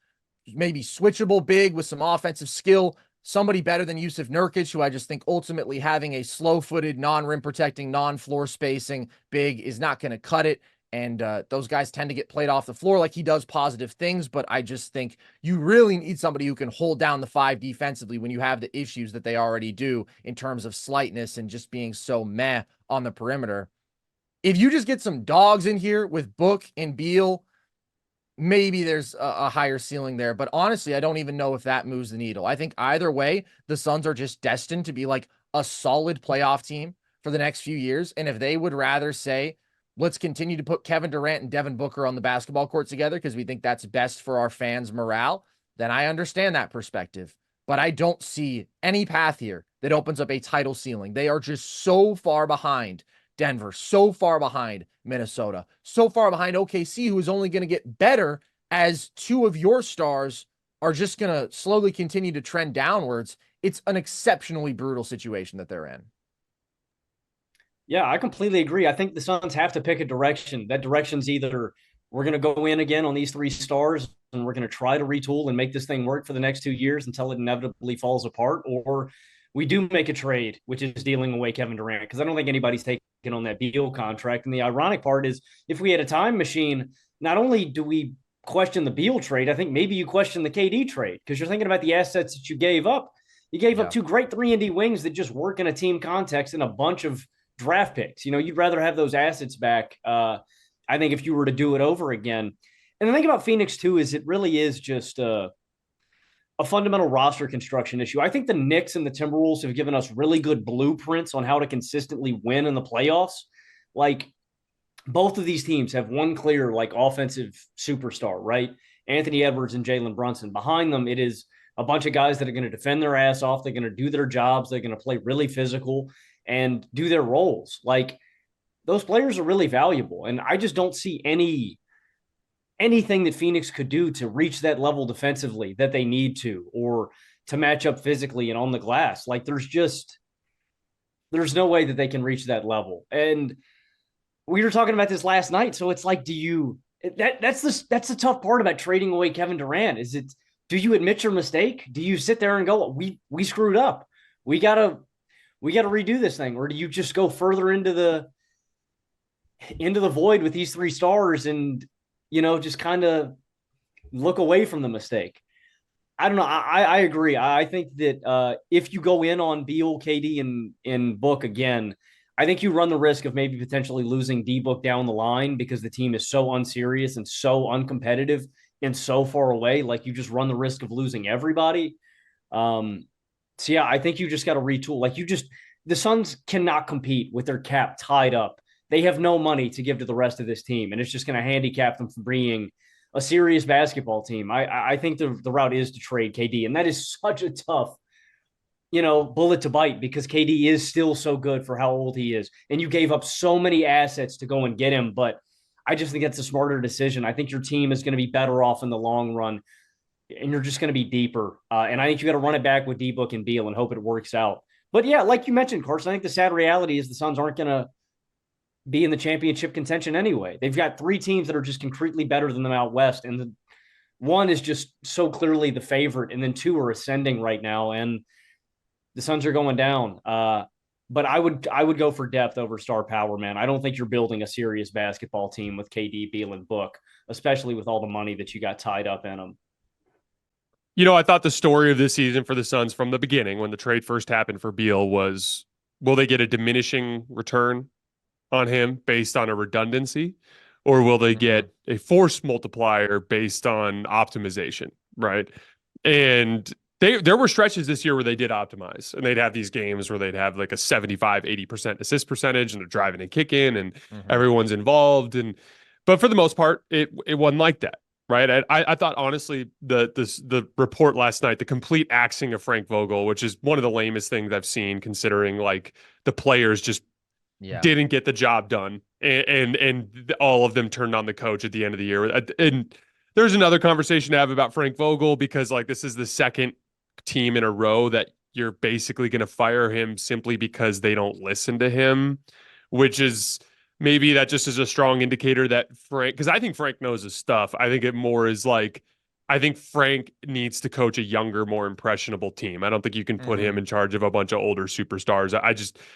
maybe switchable big with some offensive skill, somebody better than Yusuf Nurkic, who I just think ultimately having a slow-footed, non-rim protecting, non-floor spacing big is not going to cut it. And those guys tend to get played off the floor like he does positive things, but I just think you really need somebody who can hold down the 5 defensively when you have the issues that they already do in terms of slightness and just being so meh on the perimeter. If you just get some dogs in here with Book and Beal, maybe there's a higher ceiling there. But honestly, I don't even know if that moves the needle. I think either way, the Suns are just destined to be like a solid playoff team for the next few years. And if they would rather say, let's continue to put Kevin Durant and Devin Booker on the basketball court together because we think that's best for our fans' morale, then I understand that perspective. But I don't see any path here that opens up a title ceiling. They are just so far behind Denver, so far behind Minnesota, so far behind OKC, who is only going to get better as 2 of your stars are just going to slowly continue to trend downwards. It's an exceptionally brutal situation that they're in. Yeah, I completely agree. I think the Suns have to pick a direction. That direction's either we're going to go in again on these 3 stars and we're going to try to retool and make this thing work for the next 2 years until it inevitably falls apart, or we do make a trade, which is dealing away Kevin Durant, because I don't think anybody's taking on that Beal contract. And the ironic part is, if we had a time machine, not only do we question the Beal trade, I think maybe you question the KD trade, because you're thinking about the assets that you gave up. You gave up 2 great 3-and-D wings that just work in a team context and a bunch of draft picks. You'd rather have those assets back, I think, if you were to do it over again. And the thing about Phoenix, too, is it really is just a fundamental roster construction issue. I think the Knicks and the Timberwolves have given us really good blueprints on how to consistently win in the playoffs. Like, both of these teams have one clear, like, offensive superstar, right? Anthony Edwards and Jalen Brunson. Behind them, it is a bunch of guys that are going to defend their ass off. They're going to do their jobs. They're going to play really physical and do their roles. Like, those players are really valuable. And I just don't see anything that Phoenix could do to reach that level defensively that they need to, or to match up physically and on the glass. Like, there's no way that they can reach that level. And we were talking about this last night. So it's like, that's the tough part about trading away Kevin Durant. Do you admit your mistake? Do you sit there and go, we screwed up, we gotta redo this thing? Or do you just go further into the void with these 3 stars and, just kind of look away from the mistake? I don't know. I agree. I think that if you go in on Beal, KD, and Book again, I think you run the risk of maybe potentially losing D-Book down the line, because the team is so unserious and so uncompetitive and so far away. Like, you just run the risk of losing everybody. So yeah, I think you just got to retool. Like, the Suns cannot compete with their cap tied up. They have no money to give to the rest of this team, and it's just going to handicap them from being a serious basketball team. I think the route is to trade KD, and that is such a tough, bullet to bite, because KD is still so good for how old he is, and you gave up so many assets to go and get him. But I just think that's a smarter decision. I think your team is going to be better off in the long run, and you're just going to be deeper. And I think you got to run it back with D-Book and Beal and hope it works out. But yeah, like you mentioned, Carson, I think the sad reality is the Suns aren't going to be in the championship contention anyway. They've got 3 teams that are just concretely better than them out west. And one is just so clearly the favorite, and then two are ascending right now, and the Suns are going down. But I would go for depth over star power, man. I don't think you're building a serious basketball team with KD, Beal, and Book, especially with all the money that you got tied up in them. I thought the story of this season for the Suns from the beginning, when the trade first happened for Beal, was will they get a diminishing return on him based on a redundancy, or will they get a force multiplier based on optimization, right? And there were stretches this year where they did optimize, and they'd have these games where they'd have like a 75-80% assist percentage, and they're driving and kicking, and everyone's involved. But for the most part, it wasn't like that. Right. I thought, honestly, the report last night, the complete axing of Frank Vogel, which is one of the lamest things I've seen, considering like the players just didn't get the job done, and all of them turned on the coach at the end of the year. And there's another conversation to have about Frank Vogel, because like this is the second team in a row that you're basically going to fire him simply because they don't listen to him, which is. Maybe that just is a strong indicator that Frank, because I think Frank knows his stuff. I think it more is like, I think Frank needs to coach a younger, more impressionable team. I don't think you can put him in charge of a bunch of older superstars.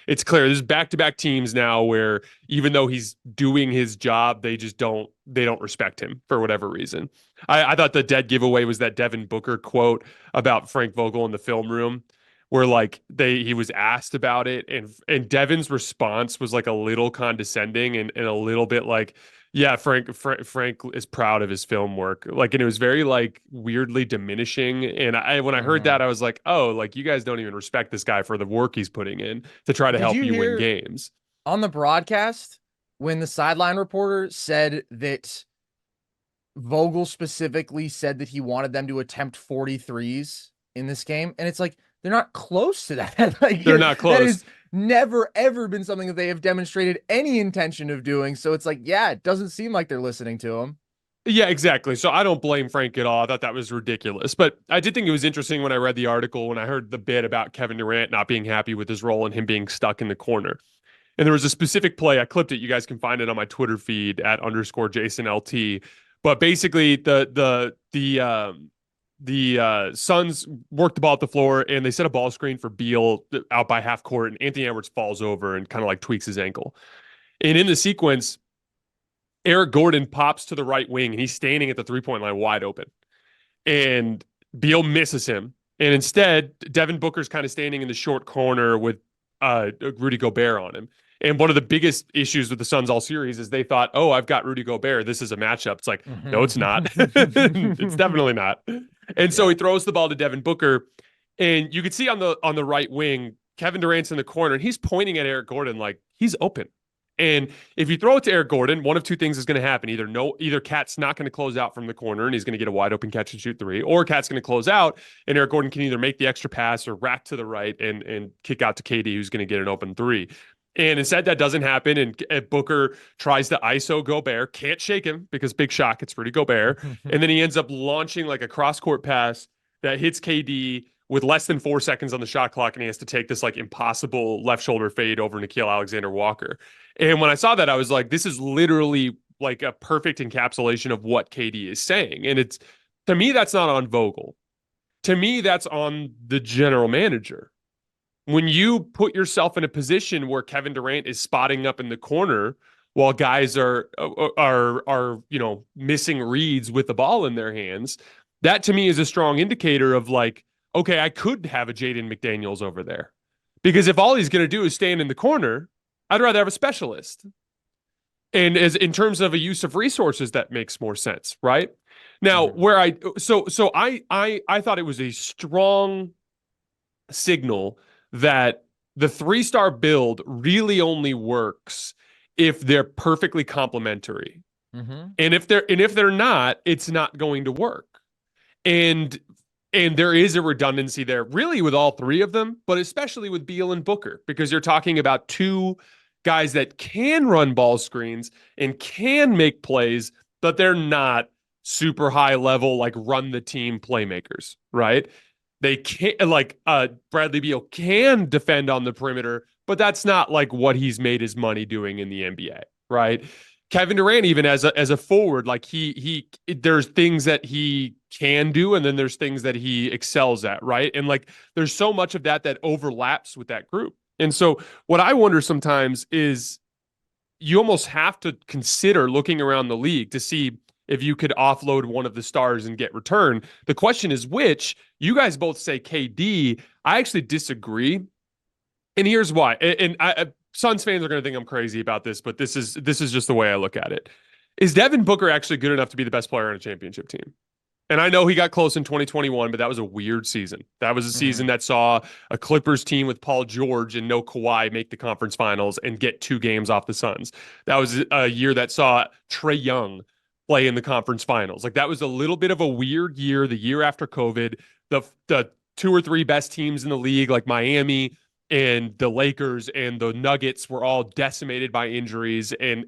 It's clear there's back-to-back teams now where even though he's doing his job, they don't respect him for whatever reason. I thought the dead giveaway was that Devin Booker quote about Frank Vogel in the film room, where like he was asked about it, and Devin's response was like a little condescending and a little bit like, yeah, Frank is proud of his film work. Like, and it was very like weirdly diminishing. And when I heard that, I was like, oh, like you guys don't even respect this guy for the work he's putting in to try to help you win games. On the broadcast, when the sideline reporter said that Vogel specifically said that he wanted them to attempt 43s in this game, and it's like, they're not close to that. Like, they're not close. That has never, ever been something that they have demonstrated any intention of doing. So it's like, yeah, it doesn't seem like they're listening to him. Yeah, exactly. So I don't blame Frank at all. I thought that was ridiculous. But I did think it was interesting when I read the article, when I heard the bit about Kevin Durant not being happy with his role and him being stuck in the corner. And there was a specific play. I clipped it. You guys can find it on my Twitter feed at @JasonLT. But basically, the Suns worked the ball at the floor, and they set a ball screen for Beal out by half court, and Anthony Edwards falls over and kind of like tweaks his ankle. And in the sequence, Eric Gordon pops to the right wing, and he's standing at the three-point line wide open. And Beal misses him. And instead, Devin Booker's kind of standing in the short corner with Rudy Gobert on him. And one of the biggest issues with the Suns all series is they thought, oh, I've got Rudy Gobert. This is a matchup. It's like, no, it's not. It's definitely not. And so he throws the ball to Devin Booker, and you could see on the right wing, Kevin Durant's in the corner, and he's pointing at Eric Gordon like he's open. And if you throw it to Eric Gordon, one of two things is going to happen. Either Cat's not going to close out from the corner and he's going to get a wide open catch and shoot three, or Cat's going to close out and Eric Gordon can either make the extra pass or rack to the right and kick out to KD, who's going to get an open three. And instead, that doesn't happen. And Booker tries to ISO Gobert, can't shake him because big shot gets Rudy Gobert. And then he ends up launching like a cross-court pass that hits KD with less than 4 seconds on the shot clock. And he has to take this like impossible left shoulder fade over Nickeil Alexander-Walker. And when I saw that, I was like, this is literally like a perfect encapsulation of what KD is saying. And it's, to me, that's not on Vogel. To me, that's on the general manager. When you put yourself in a position where Kevin Durant is spotting up in the corner while guys are missing reads with the ball in their hands, that to me is a strong indicator of like, okay, I could have a Jaden McDaniels over there. Because if all he's going to do is stand in the corner, I'd rather have a specialist. And as in terms of a use of resources, that makes more sense, right? Now, where I thought it was a strong signal that the 3-star build really only works if they're perfectly complementary. And if they're not, it's not going to work. And there is a redundancy there really with all three of them, but especially with Beal and Booker, because you're talking about two guys that can run ball screens and can make plays, but they're not super high level, like run the team playmakers, right? They can't, like Bradley Beal can defend on the perimeter, but that's not like what he's made his money doing in the NBA, right? Kevin Durant, even as a forward, like there's things that he can do, and then there's things that he excels at, right? And like there's so much of that overlaps with that group. And so what I wonder sometimes is you almost have to consider looking around the league to see if you could offload one of the stars and get return. The question is which. You guys both say KD. I actually disagree. And here's why. And Suns fans are going to think I'm crazy about this, but this is just the way I look at it. Is Devin Booker actually good enough to be the best player on a championship team? And I know he got close in 2021, but that was a weird season. That was a season that saw a Clippers team with Paul George and no Kawhi make the conference finals and get 2 games off the Suns. That was a year that saw Trae Young play in the conference finals. Like that was a little bit of a weird year, the year after COVID. The 2 or 3 best teams in the league, like Miami and the Lakers and the Nuggets, were all decimated by injuries and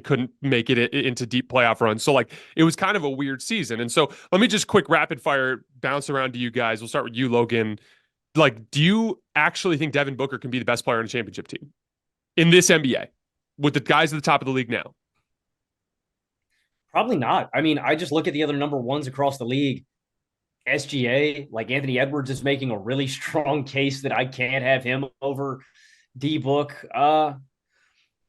couldn't make it into deep playoff runs. So like it was kind of a weird season. And so let me just quick rapid fire bounce around to you guys. We'll start with you, Logan. Like, do you actually think Devin Booker can be the best player on a championship team in this NBA with the guys at the top of the league now? Probably not. I mean, I just look at the other number ones across the league. SGA, like Anthony Edwards is making a really strong case that I can't have him over D Book. And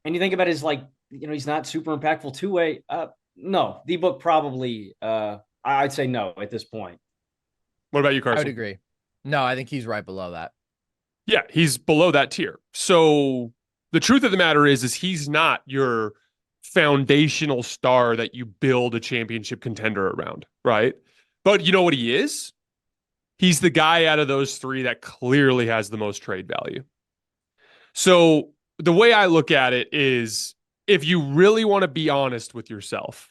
you think about his, like, he's not super impactful two-way. No, D Book probably, I'd say no at this point. What about you, Carson? I would agree. No, I think he's right below that. Yeah, he's below that tier. So the truth of the matter is he's not your foundational star that you build a championship contender around, right? But you know what he is? He's the guy out of those 3 that clearly has the most trade value. So the way I look at it is, if you really want to be honest with yourself,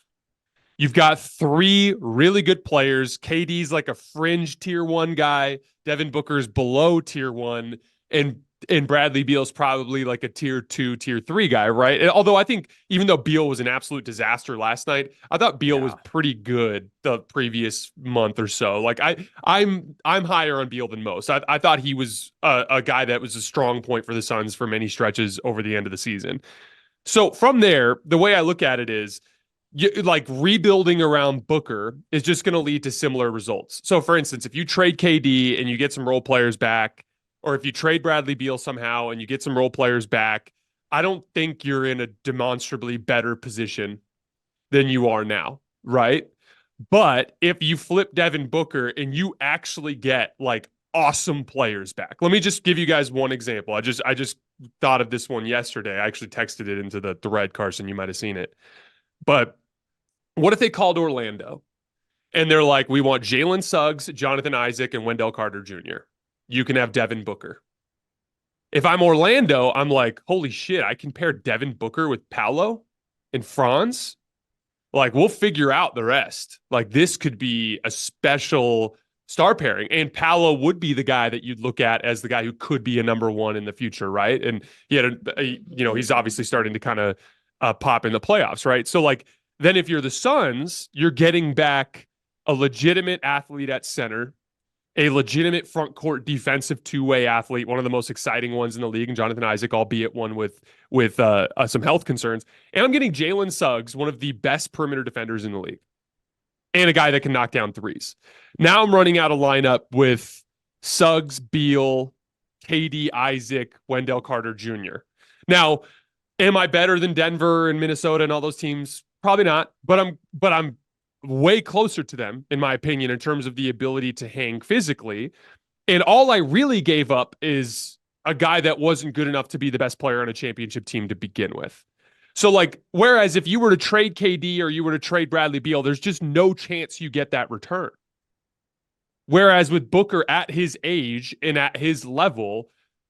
you've got 3 really good players. KD's like a fringe tier 1 guy. Devin Booker's below tier 1. And Bradley Beal's probably like a tier 2, tier 3 guy, right? And although I think even though Beal was an absolute disaster last night, I thought Beal was pretty good the previous month or so. Like I'm higher on Beal than most. I thought he was a guy that was a strong point for the Suns for many stretches over the end of the season. So from there, the way I look at it is, like rebuilding around Booker is just going to lead to similar results. So for instance, if you trade KD and you get some role players back, or if you trade Bradley Beal somehow and you get some role players back, I don't think you're in a demonstrably better position than you are now, right? But if you flip Devin Booker and you actually get like awesome players back. Let me just give you guys one example. I just thought of this one yesterday. I actually texted it into the thread, Carson. You might have seen it. But what if they called Orlando and they're like, we want Jalen Suggs, Jonathan Isaac, and Wendell Carter Jr. You can have Devin Booker. If I'm Orlando, I'm like, holy shit, I can pair Devin Booker with Paolo and Franz. Like, we'll figure out the rest. Like, this could be a special star pairing. And Paolo would be the guy that you'd look at as the guy who could be a number 1 in the future, right? And he had he's obviously starting to kind of pop in the playoffs, right? So, like, then if you're the Suns, you're getting back a legitimate athlete at center, a legitimate front court defensive 2-way athlete, one of the most exciting ones in the league, and Jonathan Isaac, albeit one with some health concerns. And I'm getting Jalen Suggs, one of the best perimeter defenders in the league, and a guy that can knock down threes. Now I'm running out a lineup with Suggs, Beal, KD, Isaac, Wendell Carter Jr. Now, am I better than Denver and Minnesota and all those teams? Probably not, but I'm way closer to them, in my opinion, in terms of the ability to hang physically. And all I really gave up is a guy that wasn't good enough to be the best player on a championship team to begin with. So, like, whereas if you were to trade KD or you were to trade Bradley Beal, there's just no chance you get that return. Whereas with Booker at his age and at his level,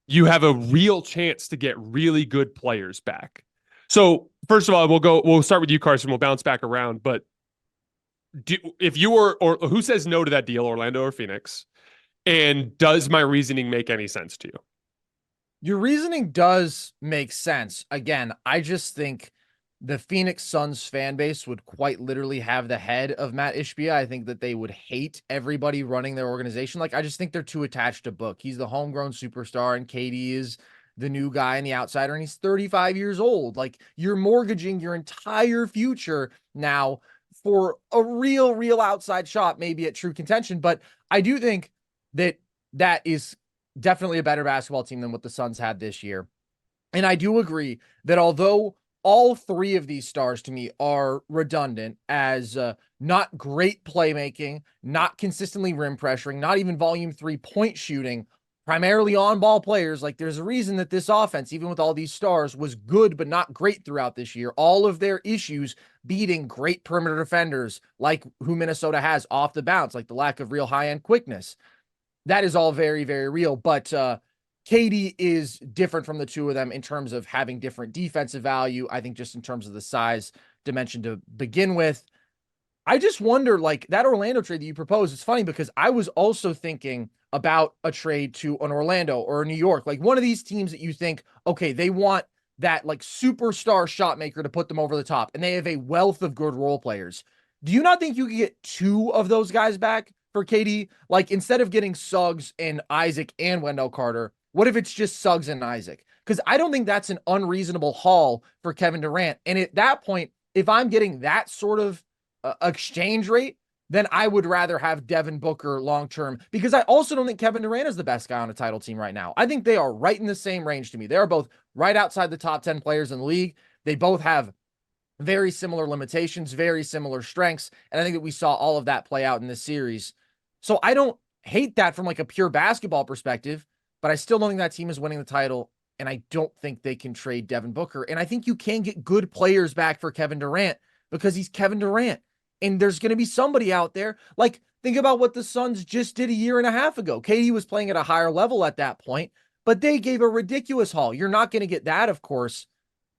you have a real chance to get really good players back. So, first of all, we'll start with you, Carson. We'll bounce back around, but if you were, or who says no to that deal, Orlando or Phoenix? And does my reasoning make any sense to you? Your reasoning does make sense. Again, I just think the Phoenix Suns fan base would quite literally have the head of Matt Ishbia. I think that they would hate everybody running their organization. Like, I just think they're too attached to Book. He's the homegrown superstar, and KD is the new guy and the outsider, and he's 35 years old. Like, you're mortgaging your entire future now for a real outside shot, maybe at true contention. But I do think that is definitely a better basketball team than what the Suns had this year. And I do agree that although all three of these stars to me are redundant as not great playmaking, not consistently rim pressuring, not even volume 3-point shooting, primarily on-ball players. Like, there's a reason that this offense, even with all these stars, was good but not great throughout this year. All of their issues beating great perimeter defenders, like who Minnesota has off the bounce, like the lack of real high-end quickness. That is all very, very real. But KD is different from the two of them in terms of having different defensive value. I think just in terms of the size dimension to begin with. I just wonder, like, that Orlando trade that you proposed, it's funny because I was also thinking about a trade to an Orlando or a New York, like one of these teams that you think, okay, they want that like superstar shot maker to put them over the top, and they have a wealth of good role players. Do you not think you could get two of those guys back for KD? Like, instead of getting Suggs and Isaac and Wendell Carter, what if it's just Suggs and Isaac? Because I don't think that's an unreasonable haul for Kevin Durant. And at that point, if I'm getting that sort of exchange rate, then I would rather have Devin Booker long-term, because I also don't think Kevin Durant is the best guy on a title team right now. I think they are right in the same range to me. They are both right outside the top 10 players in the league. They both have very similar limitations, very similar strengths. And I think that we saw all of that play out in this series. So I don't hate that from like a pure basketball perspective, but I still don't think that team is winning the title. And I don't think they can trade Devin Booker. And I think you can get good players back for Kevin Durant because he's Kevin Durant. And there's going to be somebody out there. Like, think about what the Suns just did a year and a half ago. KD was playing at a higher level at that point, but they gave a ridiculous haul. You're not going to get that, of course,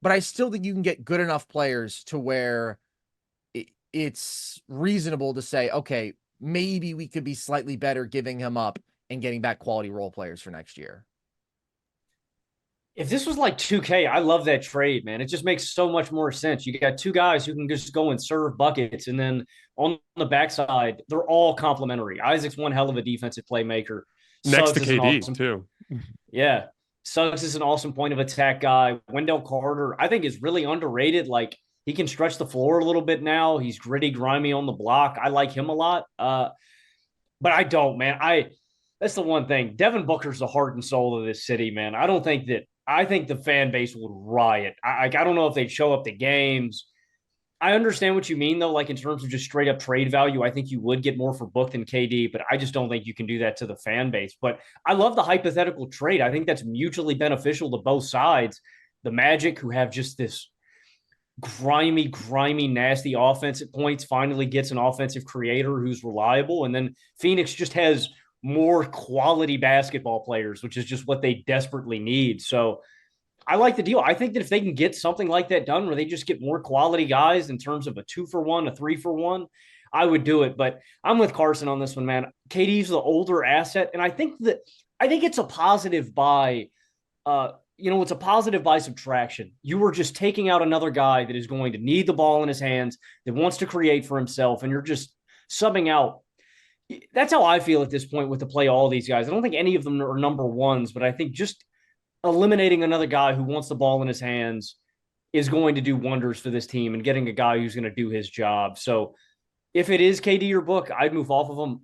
but I still think you can get good enough players to where it's reasonable to say, okay, maybe we could be slightly better giving him up and getting back quality role players for next year. If this was like 2K, I love that trade, man. It just makes so much more sense. You got two guys who can just go and serve buckets. And then on the backside, they're all complementary. Isaac's one hell of a defensive playmaker. Next Suggs to KD, awesome, too. Yeah. Suggs is an awesome point of attack guy. Wendell Carter, I think, is really underrated. Like, he can stretch the floor a little bit now. He's gritty, grimy on the block. I like him a lot. But I don't, man. That's the one thing. Devin Booker's the heart and soul of this city, man. I think the fan base would riot. I don't know if they'd show up to games. I understand what you mean, though, like in terms of just straight up trade value. I think you would get more for Book than KD, but I just don't think you can do that to the fan base. But I love the hypothetical trade. I think that's mutually beneficial to both sides. The Magic, who have just this grimy, nasty offense at points, finally gets an offensive creator who's reliable. And then Phoenix just has more quality basketball players, which is just what they desperately need. So I like the deal. I think that if they can get something like that done where they just get more quality guys in terms of a 2-for-1, a 3-for-1, I would do it. But I'm with Carson on this one, man. KD's the older asset. And I think it's a positive by it's a positive by subtraction. You were just taking out another guy that is going to need the ball in his hands, that wants to create for himself, and you're just subbing out. That's how I feel at this point with to play all these guys. I don't think any of them are number ones, but I think just eliminating another guy who wants the ball in his hands is going to do wonders for this team and getting a guy who's going to do his job. So if it is KD or Book, I'd move off of him.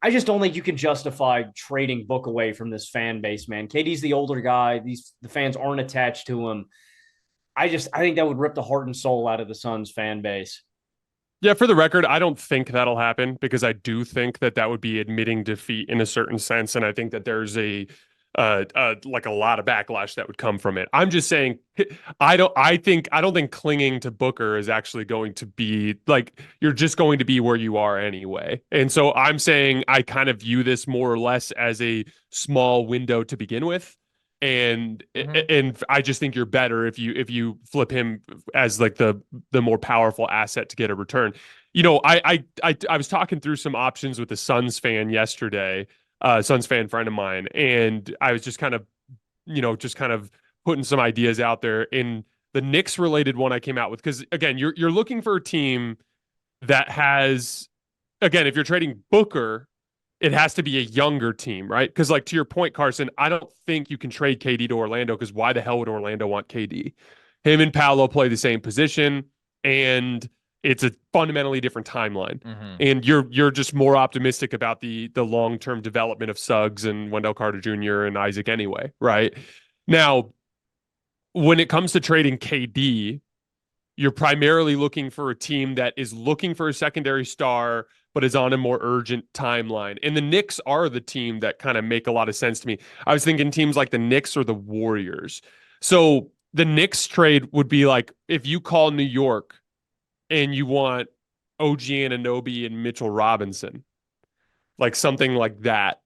I just don't think you can justify trading Book away from this fan base, man. KD's the older guy. The fans aren't attached to him. I think that would rip the heart and soul out of the Suns fan base. Yeah, for the record, I don't think that'll happen because I do think that would be admitting defeat in a certain sense, and I think that there's a lot of backlash that would come from it. I'm just saying, I don't think clinging to Booker is actually going to be like, you're just going to be where you are anyway. And so I'm saying I kind of view this more or less as a small window to begin with. And I just think you're better if you flip him as like the more powerful asset to get a return. I was talking through some options with a Suns fan yesterday, Suns fan friend of mine, and I was just kind of putting some ideas out there. In the Knicks related one I came out with, because again, you're looking for a team that has, again, if you're trading Booker, it has to be a younger team, right? Because, like, to your point, Carson, I don't think you can trade KD to Orlando because why the hell would Orlando want KD? Him and Paolo play the same position, and it's a fundamentally different timeline. And you're just more optimistic about the long-term development of Suggs and Wendell Carter Jr. and Isaac anyway, right? Now, when it comes to trading KD, you're primarily looking for a team that is looking for a secondary star, but is on a more urgent timeline. And the Knicks are the team that kind of make a lot of sense to me. I was thinking teams like the Knicks or the Warriors. So the Knicks trade would be like if you call New York and you want OG Anunoby and Mitchell Robinson, like something like that.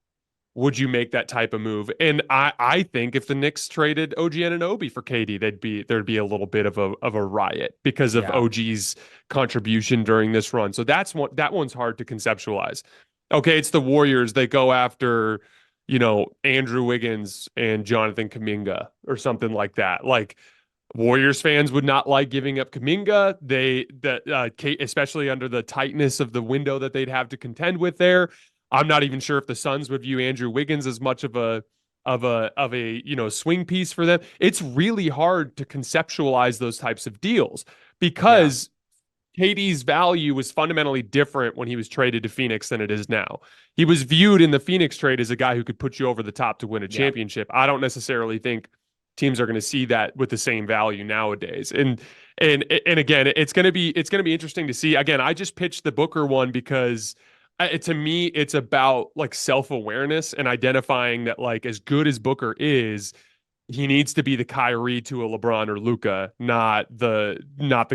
Would you make that type of move? And I think if the Knicks traded OG Anunoby for KD, there'd be a little bit of a riot because of OG's contribution during this run. So that one's hard to conceptualize. Okay, it's the Warriors. They go after, Andrew Wiggins and Jonathan Kuminga or something like that. Like Warriors fans would not like giving up Kuminga. Especially under the tightness of the window that they'd have to contend with there. I'm not even sure if the Suns would view Andrew Wiggins as much of a swing piece for them. It's really hard to conceptualize those types of deals because KD's value was fundamentally different when he was traded to Phoenix than it is now. He was viewed in the Phoenix trade as a guy who could put you over the top to win a championship. I don't necessarily think teams are going to see that with the same value nowadays. And again, it's going to be interesting to see. Again, I just pitched the Booker one because to me, it's about like self-awareness and identifying that like as good as Booker is, he needs to be the Kyrie to a LeBron or Luka, not the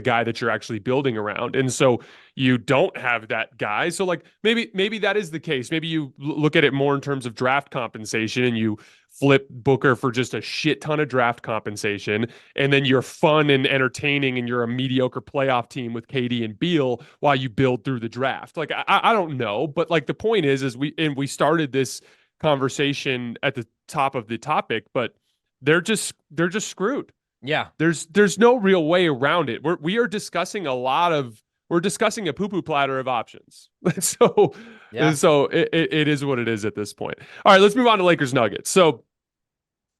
guy that you're actually building around. And so you don't have that guy. So like maybe that is the case. Maybe you look at it more in terms of draft compensation and you flip Booker for just a shit ton of draft compensation. And then you're fun and entertaining and you're a mediocre playoff team with KD and Beal while you build through the draft. Like, I don't know, but like the point is we started this conversation at the top of the topic, but they're just screwed. Yeah. There's no real way around it. We're discussing a poo-poo platter of options. So it is what it is at this point. All right, let's move on to Lakers Nuggets. So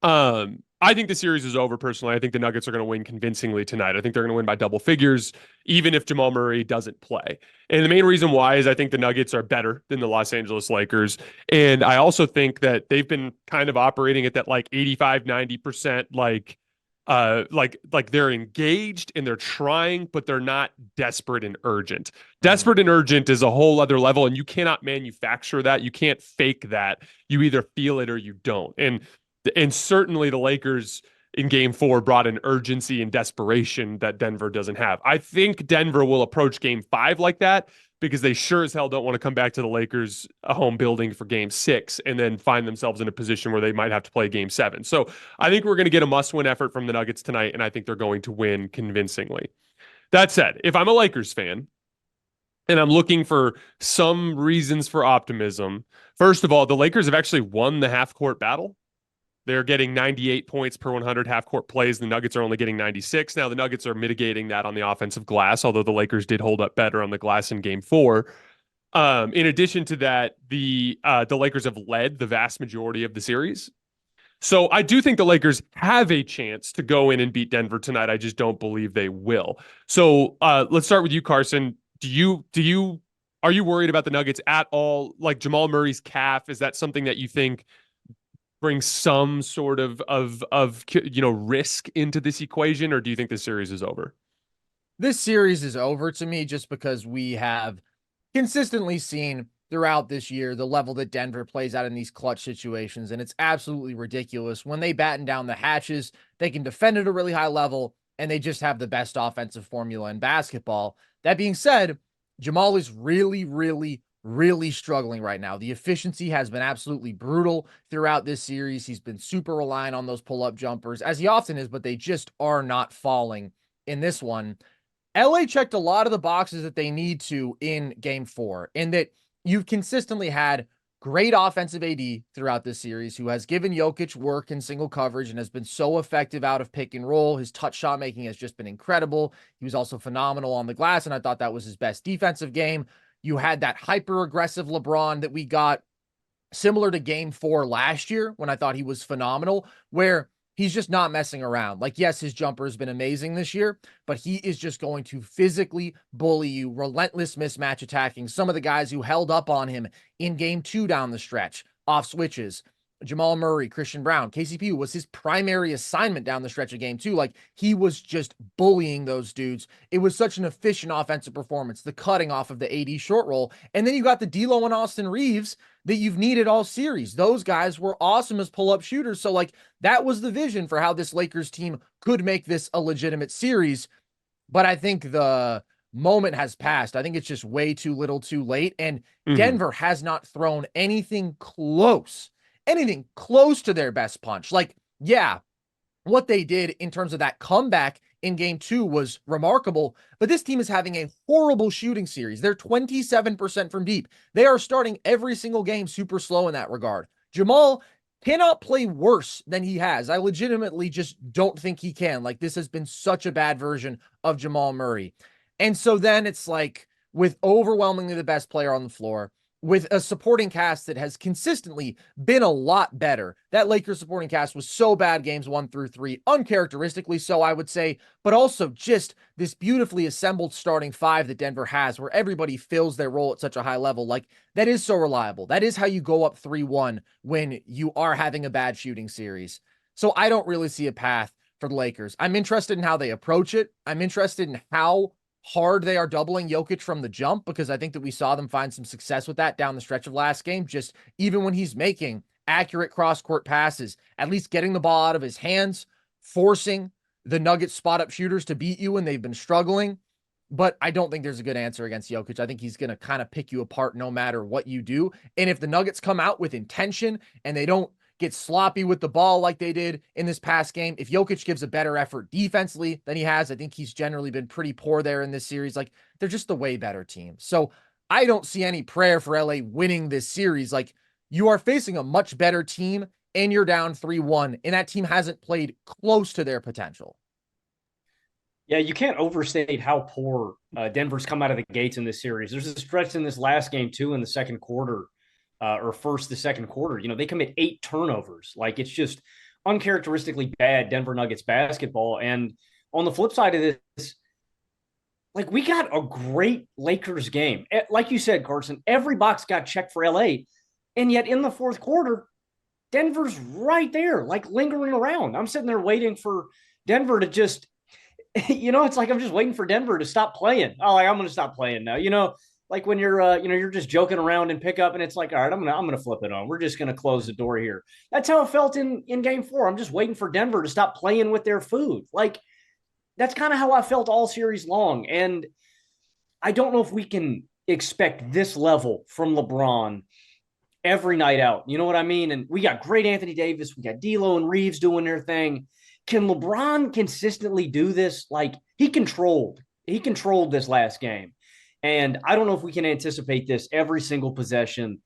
I think the series is over personally. I think the Nuggets are going to win convincingly tonight. I think they're going to win by double figures, even if Jamal Murray doesn't play. And the main reason why is I think the Nuggets are better than the Los Angeles Lakers. And I also think that they've been kind of operating at that like 85, 90%, like they're engaged and they're trying, but they're not desperate and urgent. Desperate and urgent is a whole other level, and you cannot manufacture that. You can't fake that. You either feel it or you don't. And certainly the Lakers in Game 4 brought an urgency and desperation that Denver doesn't have. I think Denver will approach Game 5 like that because they sure as hell don't want to come back to the Lakers home building for Game 6 and then find themselves in a position where they might have to play Game 7. So I think we're going to get a must-win effort from the Nuggets tonight, and I think they're going to win convincingly. That said, if I'm a Lakers fan and I'm looking for some reasons for optimism, first of all, the Lakers have actually won the half-court battle. They're getting 98 points per 100 half-court plays. The Nuggets are only getting 96. Now, the Nuggets are mitigating that on the offensive glass, although the Lakers did hold up better on the glass in Game 4. In addition to that, the Lakers have led the vast majority of the series. So I do think the Lakers have a chance to go in and beat Denver tonight. I just don't believe they will. So let's start with you, Carson. Are you worried about the Nuggets at all? Like Jamal Murray's calf, is that something that you think bring some sort of risk into this equation, or do you think this series is over? This series is over to me just because we have consistently seen throughout this year the level that Denver plays out in these clutch situations, and it's absolutely ridiculous. When they batten down the hatches, they can defend at a really high level, and they just have the best offensive formula in basketball. That being said, Jamal is really struggling right now. The efficiency has been absolutely brutal throughout this series. He's been super reliant on those pull-up jumpers, as he often is, but they just are not falling in this one. LA checked a lot of the boxes that they need to in Game 4, in that you've consistently had great offensive AD throughout this series who has given Jokic work in single coverage and has been so effective out of pick and roll. His touch shot making has just been incredible. He was also phenomenal on the glass, and I thought that was his best defensive game. You had that hyper-aggressive LeBron that we got similar to game 4 last year when I thought he was phenomenal, where he's just not messing around. Like, yes, his jumper has been amazing this year, but he is just going to physically bully you, relentless mismatch attacking. Some of the guys who held up on him in game 2 down the stretch, off switches, Jamal Murray, Christian Brown, KCP was his primary assignment down the stretch of game 2. Like, he was just bullying those dudes. It was such an efficient offensive performance, the cutting off of the AD short roll. And then you got the D'Lo and Austin Reeves that you've needed all series. Those guys were awesome as pull-up shooters. So, like, that was the vision for how this Lakers team could make this a legitimate series. But I think the moment has passed. I think it's just way too little too late. And Denver has not thrown anything close to their best punch. Like, yeah, what they did in terms of that comeback in game 2 was remarkable, but this team is having a horrible shooting series. They're 27% from deep. They are starting every single game super slow in that regard. Jamal cannot play worse than he has. I legitimately just don't think he can. Like, this has been such a bad version of Jamal Murray. And so then it's like, with overwhelmingly the best player on the floor, with a supporting cast that has consistently been a lot better. That Lakers supporting cast was so bad games 1 through 3, uncharacteristically so, I would say, but also just this beautifully assembled starting 5 that Denver has, where everybody fills their role at such a high level. Like, that is so reliable. That is how you go up 3-1 when you are having a bad shooting series. So I don't really see a path for the Lakers. I'm interested in how they approach it. I'm interested in how hard they are doubling Jokic from the jump, because I think that we saw them find some success with that down the stretch of last game. Just even when he's making accurate cross-court passes, at least getting the ball out of his hands, forcing the Nuggets spot-up shooters to beat you when they've been struggling. But I don't think there's a good answer against Jokic. I think he's going to kind of pick you apart no matter what you do. And if the Nuggets come out with intention and they don't get sloppy with the ball like they did in this past game, if Jokic gives a better effort defensively than he has, I think he's generally been pretty poor there in this series. Like, they're just the way better team. So I don't see any prayer for LA winning this series. Like, you are facing a much better team and you're down 3-1, and that team hasn't played close to their potential. Yeah, you can't overstate how poor Denver's come out of the gates in this series. There's a stretch in this last game, too, in the second quarter, or first the second quarter. You know, they commit 8 turnovers. Like, it's just uncharacteristically bad Denver Nuggets basketball. And on the flip side of this, like, we got a great Lakers game. Like you said, Carson, every box got checked for LA. And yet in the fourth quarter, Denver's right there, like, lingering around. I'm sitting there waiting for Denver to just, you know, it's like I'm just waiting for Denver to stop playing. Oh, like, I'm going to stop playing now. You know, like when you're, you're just joking around and pick up, and it's like, all right, I'm gonna flip it on. We're just gonna close the door here. That's how it felt in game 4. I'm just waiting for Denver to stop playing with their food. Like, that's kind of how I felt all series long. And I don't know if we can expect this level from LeBron every night out. You know what I mean? And we got great Anthony Davis. We got D'Lo and Reeves doing their thing. Can LeBron consistently do this? Like, he controlled this last game. And I don't know if we can anticipate this every single possession.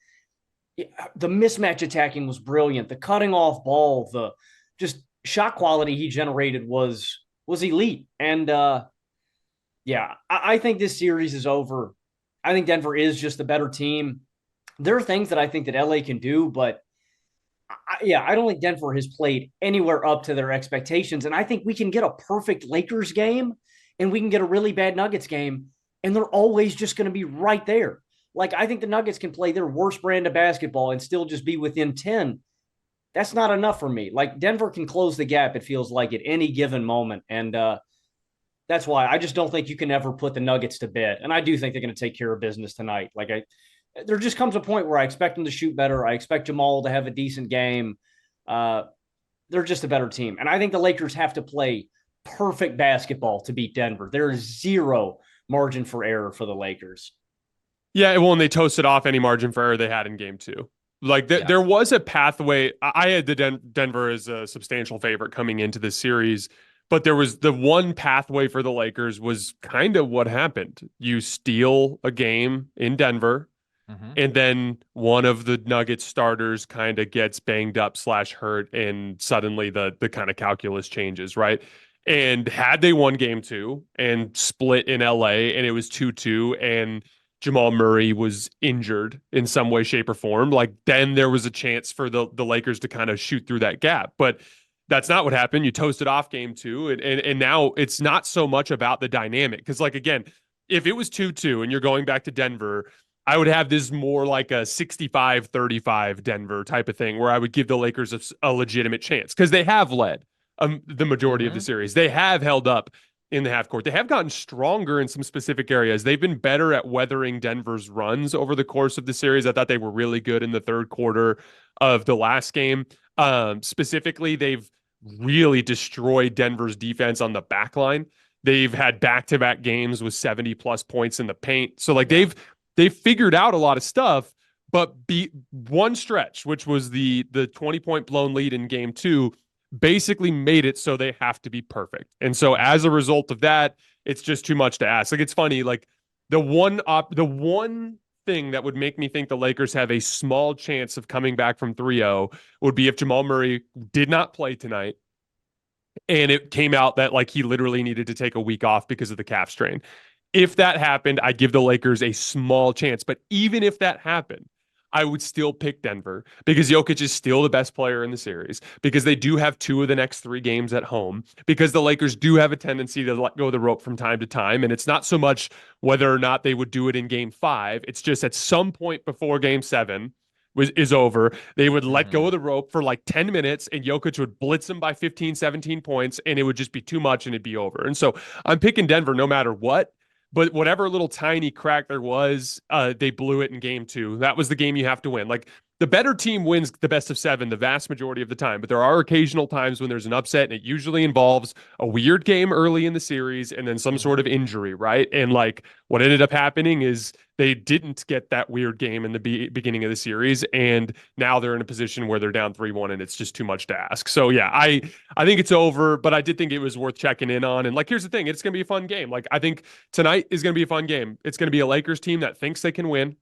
The mismatch attacking was brilliant. The cutting off ball, the just shot quality he generated was elite. And I think this series is over. I think Denver is just the better team. There are things that I think that LA can do, but I don't think Denver has played anywhere up to their expectations. And I think we can get a perfect Lakers game and we can get a really bad Nuggets game, and they're always just going to be right there. Like, I think the Nuggets can play their worst brand of basketball and still just be within 10. That's not enough for me. Like, Denver can close the gap, it feels like, at any given moment. And that's why I just don't think you can ever put the Nuggets to bed. And I do think they're going to take care of business tonight. Like, there just comes a point where I expect them to shoot better. I expect Jamal to have a decent game. They're just a better team. And I think the Lakers have to play perfect basketball to beat Denver. There is zero margin for error for the Lakers. Yeah, well, and they toasted off any margin for error they had in game 2. Like, there was a pathway. I had the Denver as a substantial favorite coming into this series, but there was the one pathway for the Lakers was kind of what happened. You steal a game in Denver, and then one of the Nuggets starters kind of gets banged up / hurt, and suddenly the kind of calculus changes, right? And had they won game 2 and split in LA and it was 2-2 and Jamal Murray was injured in some way, shape, or form, like then there was a chance for the Lakers to kind of shoot through that gap. But that's not what happened. You toasted off game two, and now it's not so much about the dynamic. Because, like, again, if it was 2-2 and you're going back to Denver, I would have this more like a 65-35 Denver type of thing where I would give the Lakers a legitimate chance because they have led the majority of the series. They have held up in the half court. They have gotten stronger in some specific areas. They've been better at weathering Denver's runs over the course of the series. I thought they were really good in the third quarter of the last game. Specifically, they've really destroyed Denver's defense on the back line. They've had back-to-back games with 70+ points in the paint. So like they've figured out a lot of stuff, but beat one stretch, which was the 20-point blown lead in game two, basically made it so they have to be perfect. And so as a result of that, it's just too much to ask. Like, it's funny, like the one thing that would make me think the Lakers have a small chance of coming back from 3-0 would be if Jamal Murray did not play tonight and it came out that like he literally needed to take a week off because of the calf strain. If that happened, I'd give the Lakers a small chance. But even if that happened, I would still pick Denver because Jokic is still the best player in the series, because they do have 2 of the next 3 games at home, because the Lakers do have a tendency to let go of the rope from time to time. And it's not so much whether or not they would do it in game 5. It's just at some point before game 7 is over, they would let go of the rope for like 10 minutes and Jokic would blitz them by 15, 17 points and it would just be too much and it'd be over. And so I'm picking Denver no matter what. But whatever little tiny crack there was, they blew it in game 2. That was the game you have to win. Like, the better team wins the best of 7 the vast majority of the time. But there are occasional times when there's an upset, and it usually involves a weird game early in the series and then some sort of injury, right? And like what ended up happening is they didn't get that weird game in the beginning of the series, and now they're in a position where they're down 3-1, and it's just too much to ask. So yeah, I think it's over, but I did think it was worth checking in on. And like, here's the thing, it's going to be a fun game. Like, I think tonight is going to be a fun game. It's going to be a Lakers team that thinks they can win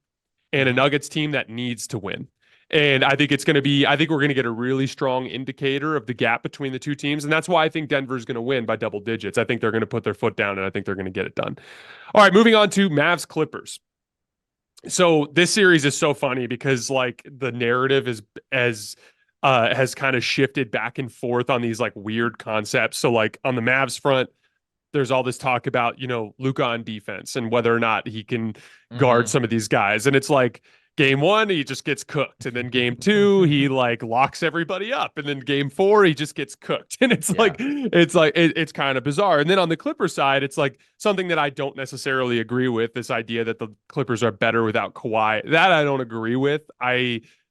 and a Nuggets team that needs to win. And I think we're going to get a really strong indicator of the gap between the two teams. And that's why I think Denver's going to win by double digits. I think they're going to put their foot down and I think they're going to get it done. All right, moving on to Mavs-Clippers. So this series is so funny because like the narrative has kind of shifted back and forth on these like weird concepts. So like on the Mavs front, there's all this talk about, Luka on defense and whether or not he can guard some of these guys. And it's like, game 1, he just gets cooked. And then game 2, he like locks everybody up. And then game 4, he just gets cooked. And it's it's kind of bizarre. And then on the Clippers side, it's like something that I don't necessarily agree with, this idea that the Clippers are better without Kawhi. That I don't agree with.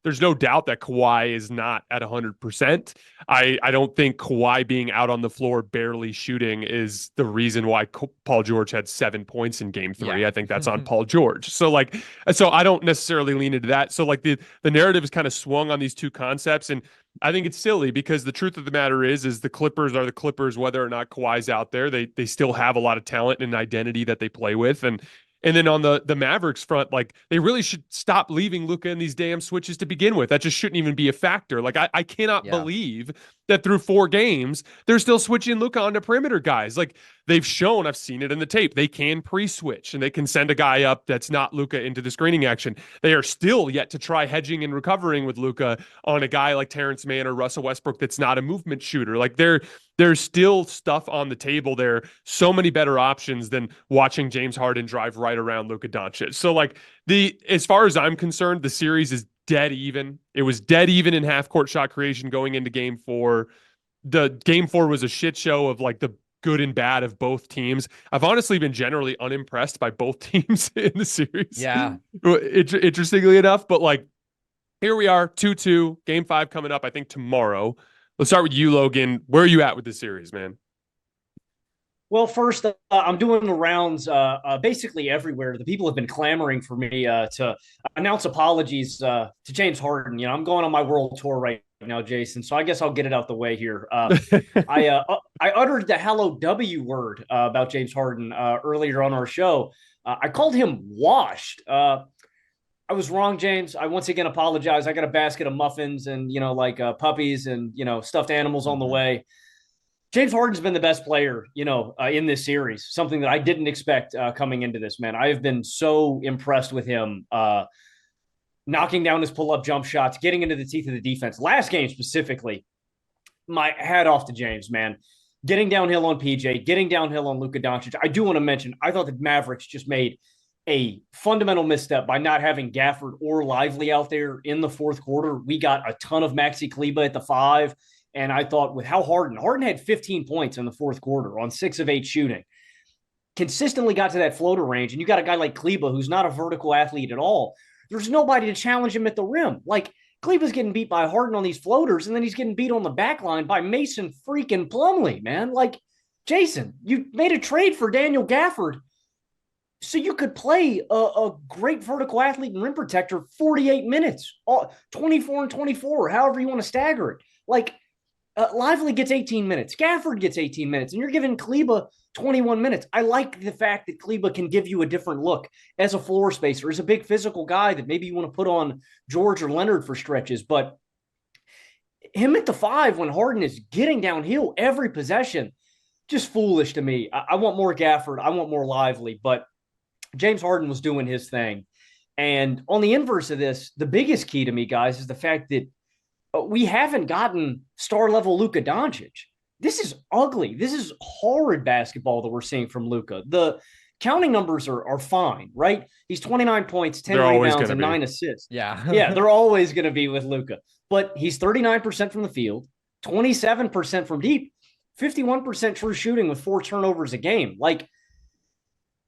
There's no doubt that Kawhi is not at 100%. I don't think Kawhi being out on the floor barely shooting is the reason why Paul George had 7 points in game 3. Yeah. I think that's on Paul George. So I don't necessarily lean into that. So like the narrative is kind of swung on these two concepts. And I think it's silly because the truth of the matter is the Clippers are the Clippers, whether or not Kawhi's out there. They still have a lot of talent and identity that they play with. And then on the Mavericks front, like they really should stop leaving Luka in these damn switches to begin with. That just shouldn't even be a factor. Like I cannot believe that through 4 games, they're still switching Luka onto perimeter guys. Like they've shown, I've seen it in the tape, they can pre-switch and they can send a guy up that's not Luka into the screening action. They are still yet to try hedging and recovering with Luka on a guy like Terrence Mann or Russell Westbrook that's not a movement shooter. Like there's still stuff on the table there. So many better options than watching James Harden drive right around Luka Doncic. So like as far as I'm concerned, the series is dead even. It was dead even in half court shot creation going into game 4. The game 4 was a shit show of like the good and bad of both teams. I've honestly been generally unimpressed by both teams in the series. Yeah. Interestingly enough, but like here we are, 2-2, game 5 coming up, I think tomorrow. Let's start with you, Logan. Where are you at with this series, man? Well, first, I'm doing the rounds basically everywhere. The people have been clamoring for me to announce apologies to James Harden. I'm going on my world tour right now, Jason. So I guess I'll get it out the way here. I uttered the hello W word about James Harden earlier on our show. I called him washed. I was wrong, James. I once again apologize. I got a basket of muffins and, puppies and, stuffed animals on the way. James Harden's been the best player, in this series, something that I didn't expect coming into this, man. I have been so impressed with him knocking down his pull-up jump shots, getting into the teeth of the defense. Last game specifically, my hat off to James, man. Getting downhill on PJ, getting downhill on Luka Doncic. I do want to mention, I thought the Mavericks just made a fundamental misstep by not having Gafford or Lively out there in the fourth quarter. We got a ton of Maxi Kleba at the 5. And I thought with how Harden had 15 points in the fourth quarter on 6 of 8 shooting, consistently got to that floater range. And you got a guy like Kleba, who's not a vertical athlete at all. There's nobody to challenge him at the rim. Like, Kleba's getting beat by Harden on these floaters, and then he's getting beat on the back line by Mason freaking Plumlee, man. Like, Jason, you made a trade for Daniel Gafford so you could play a great vertical athlete and rim protector 48 minutes, 24 and 24, however you want to stagger it. Like, Lively gets 18 minutes. Gafford gets 18 minutes, and you're giving Kleba 21 minutes. I like the fact that Kleba can give you a different look as a floor spacer, as a big physical guy that maybe you want to put on George or Leonard for stretches. But him at the 5 when Harden is getting downhill every possession, just foolish to me. I want more Gafford. I want more Lively. But James Harden was doing his thing. And on the inverse of this, the biggest key to me, guys, is the fact that we haven't gotten star-level Luka Doncic. This is ugly. This is horrid basketball that we're seeing from Luka. The counting numbers are fine, right? He's 29 points, 10 rebounds, and 9 assists. Yeah. Yeah, they're always going to be with Luka. But he's 39% from the field, 27% from deep, 51% true shooting with 4 turnovers a game. Like,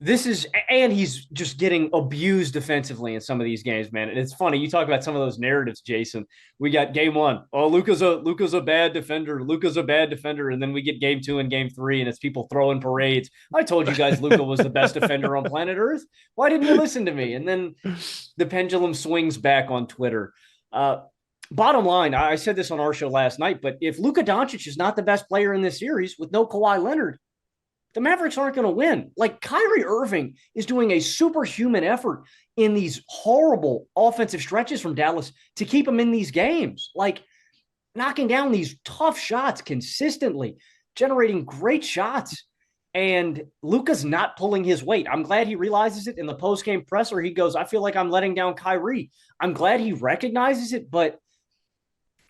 and he's just getting abused defensively in some of these games, man. And it's funny. You talk about some of those narratives, Jason. We got game 1. Oh, Luka's a bad defender. Luka's a bad defender. And then we get game 2 and game 3, and it's people throwing parades. I told you guys Luka was the best defender on planet Earth. Why didn't you listen to me? And then the pendulum swings back on Twitter. Bottom line, I said this on our show last night, but if Luka Doncic is not the best player in this series with no Kawhi Leonard, the Mavericks aren't going to win. Like, Kyrie Irving is doing a superhuman effort in these horrible offensive stretches from Dallas to keep him in these games. Like, knocking down these tough shots consistently, generating great shots. And Luka's not pulling his weight. I'm glad he realizes it in the post-game presser. He goes, I feel like I'm letting down Kyrie. I'm glad he recognizes it, but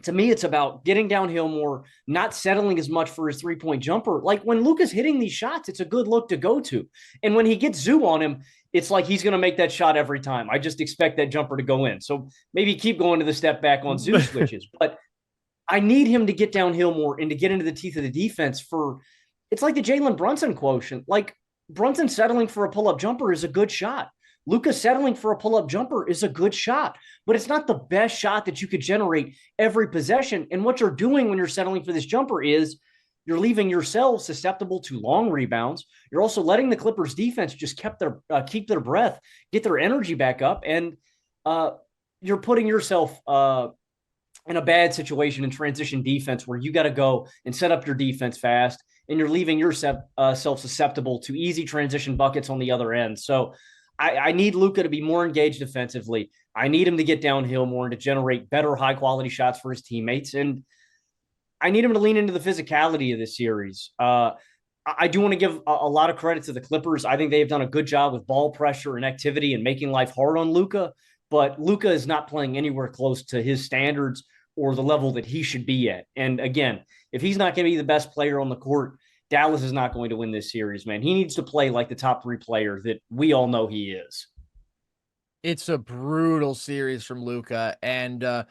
to me, it's about getting downhill more, not settling as much for his three-point jumper. Like, when Luka's hitting these shots, it's a good look to go to. And when he gets Zoo on him, it's like he's going to make that shot every time. I just expect that jumper to go in. So maybe keep going to the step back on Zoo switches. But I need him to get downhill more and to get into the teeth of the defense it's like the Jalen Brunson quotient. Like, Brunson settling for a pull-up jumper is a good shot. Luka settling for a pull-up jumper is a good shot, but it's not the best shot that you could generate every possession. And what you're doing when you're settling for this jumper is you're leaving yourself susceptible to long rebounds. You're also letting the Clippers defense just keep their breath, get their energy back up, and you're putting yourself in a bad situation in transition defense where you got to go and set up your defense fast, and you're leaving yourself susceptible to easy transition buckets on the other end. So I need Luka to be more engaged defensively. I need him to get downhill more and to generate better high-quality shots for his teammates. And I need him to lean into the physicality of this series. I do want to give a lot of credit to the Clippers. I think they have done a good job with ball pressure and activity and making life hard on Luka. But Luka is not playing anywhere close to his standards or the level that he should be at. And again, if he's not going to be the best player on the court, Dallas is not going to win this series, man. He needs to play like the top 3 player that we all know he is. It's a brutal series from Luka, and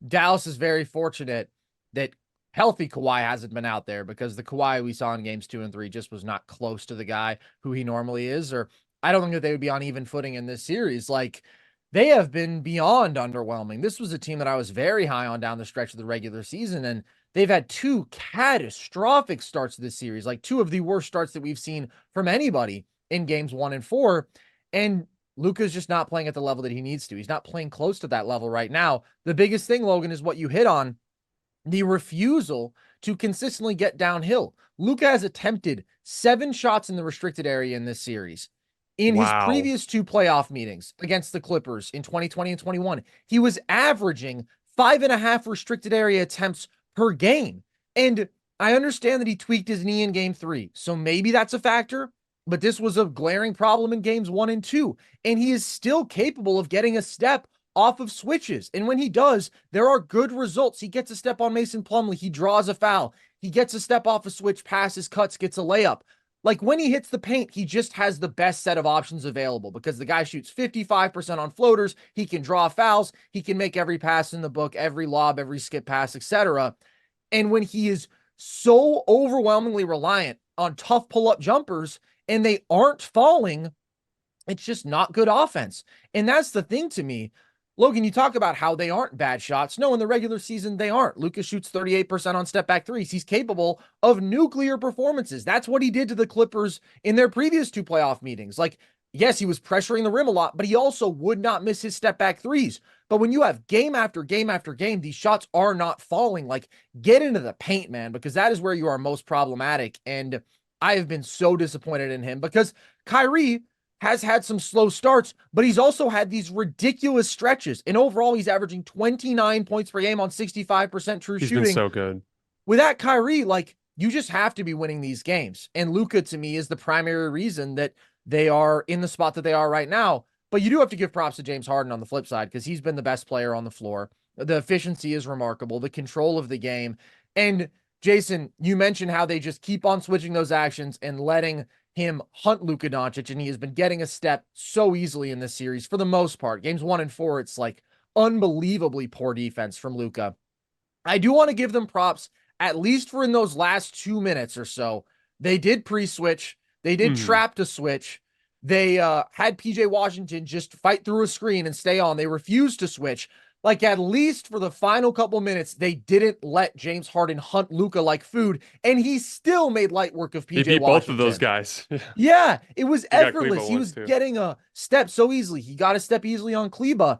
Dallas is very fortunate that healthy Kawhi hasn't been out there, because the Kawhi we saw in games 2 and 3 just was not close to the guy who he normally is, or I don't think that they would be on even footing in this series. Like, they have been beyond underwhelming. This was a team that I was very high on down the stretch of the regular season, and they've had 2 catastrophic starts to this series, like 2 of the worst starts that we've seen from anybody in games 1 and 4. And Luka's just not playing at the level that he needs to. He's not playing close to that level right now. The biggest thing, Logan, is what you hit on, the refusal to consistently get downhill. Luka has attempted 7 shots in the restricted area in this series. In his previous 2 playoff meetings against the Clippers in 2020 and 21, he was averaging 5.5 restricted area attempts per game. And I understand that he tweaked his knee in game 3, so maybe that's a factor, but this was a glaring problem in games 1 and 2, and he is still capable of getting a step off of switches. And when he does, there are good results. He gets a step on Mason Plumlee, he draws a foul, he gets a step off a switch, passes, cuts, gets a layup. Like when he hits the paint, he just has the best set of options available because the guy shoots 55% on floaters, he can draw fouls, he can make every pass in the book, every lob, every skip pass, etc. And when he is so overwhelmingly reliant on tough pull-up jumpers and they aren't falling, it's just not good offense. And that's the thing to me. Logan, you talk about how they aren't bad shots. No, in the regular season, they aren't. Luka shoots 38% on step back threes. He's capable of nuclear performances. That's what he did to the Clippers in their previous 2 playoff meetings. Like, yes, he was pressuring the rim a lot, but he also would not miss his step back threes. But when you have game after game after game, these shots are not falling. Like, get into the paint, man, because that is where you are most problematic. And I have been so disappointed in him because Kyrie has had some slow starts, but he's also had these ridiculous stretches. And overall, he's averaging 29 points per game on 65% true shooting. He's been so good. With that Kyrie, like, you just have to be winning these games. And Luka, to me, is the primary reason that they are in the spot that they are right now. But you do have to give props to James Harden on the flip side because he's been the best player on the floor. The efficiency is remarkable, the control of the game. And Jason, you mentioned how they just keep on switching those actions and letting him hunt Luka Doncic, and he has been getting a step so easily in this series for the most part. Games 1 and 4, it's like unbelievably poor defense from Luka. I do want to give them props, at least for in those last 2 minutes or so. They did pre-switch. They did trap to switch. They had PJ Washington just fight through a screen and stay on. They refused to switch. Like, at least for the final couple minutes, they didn't let James Harden hunt Luka like food, and he still made light work of PJ Washington. He beat both of those guys. Yeah, it was effortless. He was getting a step so easily. He got a step easily on Kleba.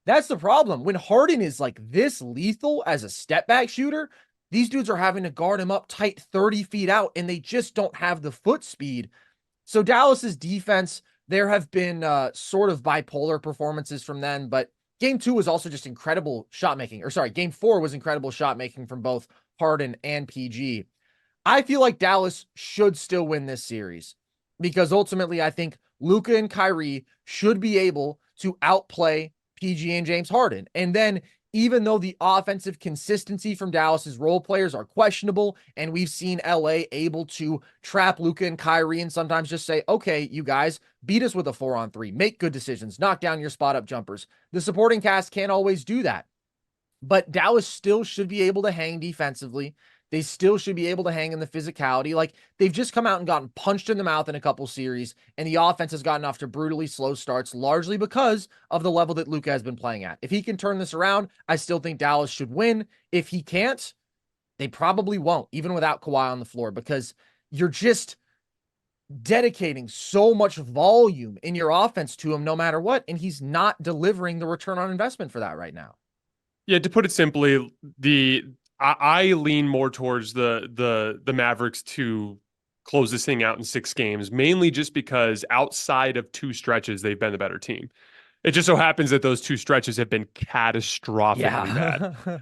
That's the problem. When Harden is like this lethal as a step back shooter, these dudes are having to guard him up tight 30 feet out, and they just don't have the foot speed. So Dallas's defense, there have been sort of bipolar performances from them, but Game 2 was also just incredible shot making. Game 4 was incredible shot making from both Harden and PG. I feel like Dallas should still win this series because ultimately I think Luka and Kyrie should be able to outplay PG and James Harden. And then even though the offensive consistency from Dallas's role players are questionable, and we've seen LA able to trap Luka and Kyrie and sometimes just say, okay, you guys, beat us with a 4-on-3, make good decisions, knock down your spot up jumpers. The supporting cast can't always do that, but Dallas still should be able to hang defensively. They still should be able to hang in the physicality. Like, they've just come out and gotten punched in the mouth in a couple series, and the offense has gotten off to brutally slow starts, largely because of the level that Luka has been playing at. If he can turn this around, I still think Dallas should win. If he can't, they probably won't, even without Kawhi on the floor, because you're just dedicating so much volume in your offense to him no matter what, and he's not delivering the return on investment for that right now. Yeah, to put it simply, I lean more towards the Mavericks to close this thing out in 6 games, mainly just because outside of 2 stretches, they've been the better team. It just so happens that those 2 stretches have been catastrophically bad.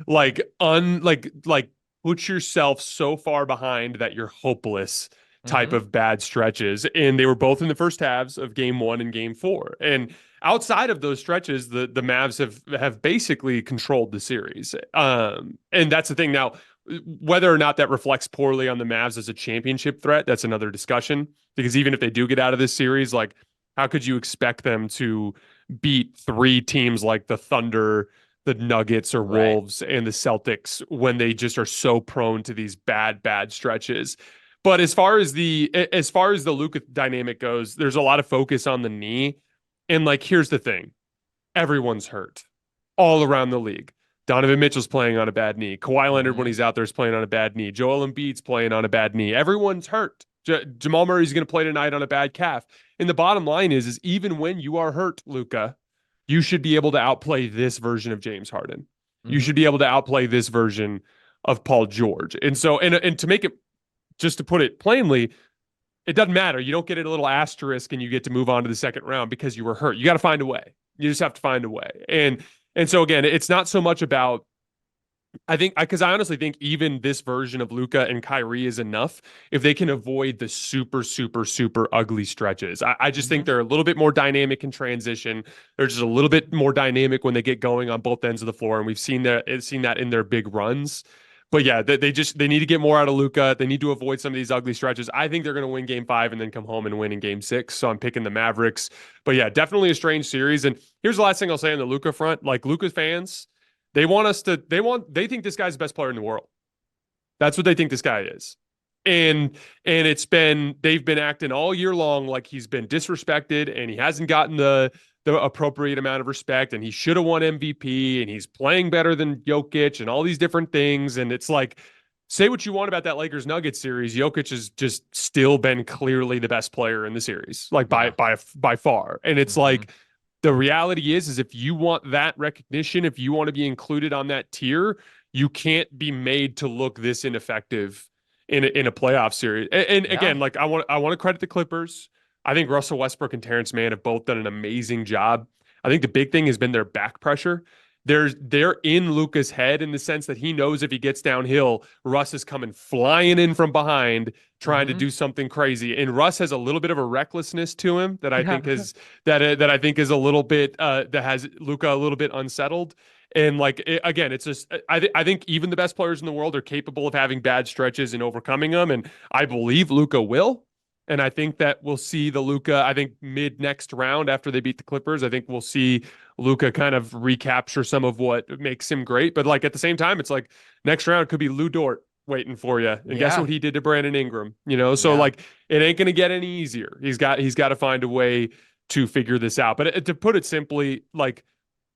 Like put yourself so far behind that you're hopeless type of bad stretches. And they were both in the first halves of game 1 and game 4. And outside of those stretches, the Mavs have basically controlled the series. And that's the thing. Now, whether or not that reflects poorly on the Mavs as a championship threat, that's another discussion. Because even if they do get out of this series, like, how could you expect them to beat 3 teams like the Thunder, the Nuggets or Wolves and the Celtics when they just are so prone to these bad stretches? But as far as the Luka dynamic goes, there's a lot of focus on the knee. And like, here's the thing. Everyone's hurt all around the league. Donovan Mitchell's playing on a bad knee. Kawhi Leonard, when he's out there, is playing on a bad knee. Joel Embiid's playing on a bad knee. Everyone's hurt. Jamal Murray's going to play tonight on a bad calf. And the bottom line is even when you are hurt, Luka, you should be able to outplay this version of James Harden. You should be able to outplay this version of Paul George. And so, and to make it, just to put it plainly, it doesn't matter. You don't get a little asterisk and you get to move on to the second round because you were hurt. You got to find a way. You just have to find a way. And so again, it's not so much about I think because I honestly think even this version of Luka and Kyrie is enough if they can avoid the super, super, super ugly stretches. I just think they're a little bit more dynamic in transition. They're just a little bit more dynamic when they get going on both ends of the floor, and we've seen that in their big runs. But yeah, they need to get more out of Luka. They need to avoid some of these ugly stretches. I think they're going to win Game 5 and then come home and win in Game 6. So I'm picking the Mavericks. But yeah, definitely a strange series. And here's the last thing I'll say on the Luka front: like Luka fans. They think this guy's the best player in the world. That's what they think this guy is. And they've been acting all year long like he's been disrespected and he hasn't gotten the appropriate amount of respect and he should have won MVP and he's playing better than Jokic and all these different things. And it's like, say what you want about that Lakers Nuggets series. Jokic has just still been clearly the best player in the series, like by far. And it's like, the reality is if you want that recognition, if you want to be included on that tier, you can't be made to look this ineffective in a playoff series. And again, like I want to credit the Clippers. I think Russell Westbrook and Terrence Mann have both done an amazing job. I think the big thing has been their back pressure. They're in Luka's head in the sense that he knows if he gets downhill, Russ is coming flying in from behind, trying to do something crazy. And Russ has a little bit of a recklessness to him that I think is that I think is a little bit that has Luka a little bit unsettled. And again, it's just I think even the best players in the world are capable of having bad stretches and overcoming them. And I believe Luka will. And I think that we'll see the Luka, I think mid next round after they beat the Clippers, I think we'll see Luka kind of recapture some of what makes him great. But like at the same time, it's like next round could be Lou Dort waiting for you. And guess what he did to Brandon Ingram, So like it ain't going to get any easier. He's got to find a way to figure this out. But to put it simply, like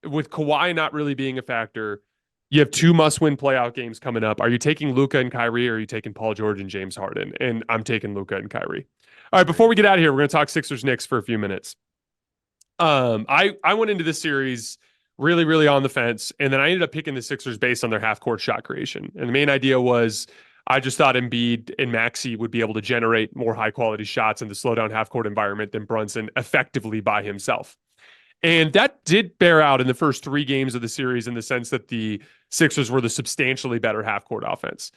with Kawhi not really being a factor, you have 2 must-win playoff games coming up. Are you taking Luka and Kyrie, or are you taking Paul George and James Harden? And I'm taking Luka and Kyrie. All right, before we get out of here, we're going to talk Sixers Knicks for a few minutes. I went into this series really, really on the fence, and then I ended up picking the Sixers based on their half-court shot creation. And the main idea was I just thought Embiid and Maxey would be able to generate more high-quality shots in the slow-down half-court environment than Brunson effectively by himself. And that did bear out in the first 3 games of the series in the sense that the Sixers were the substantially better half-court offense.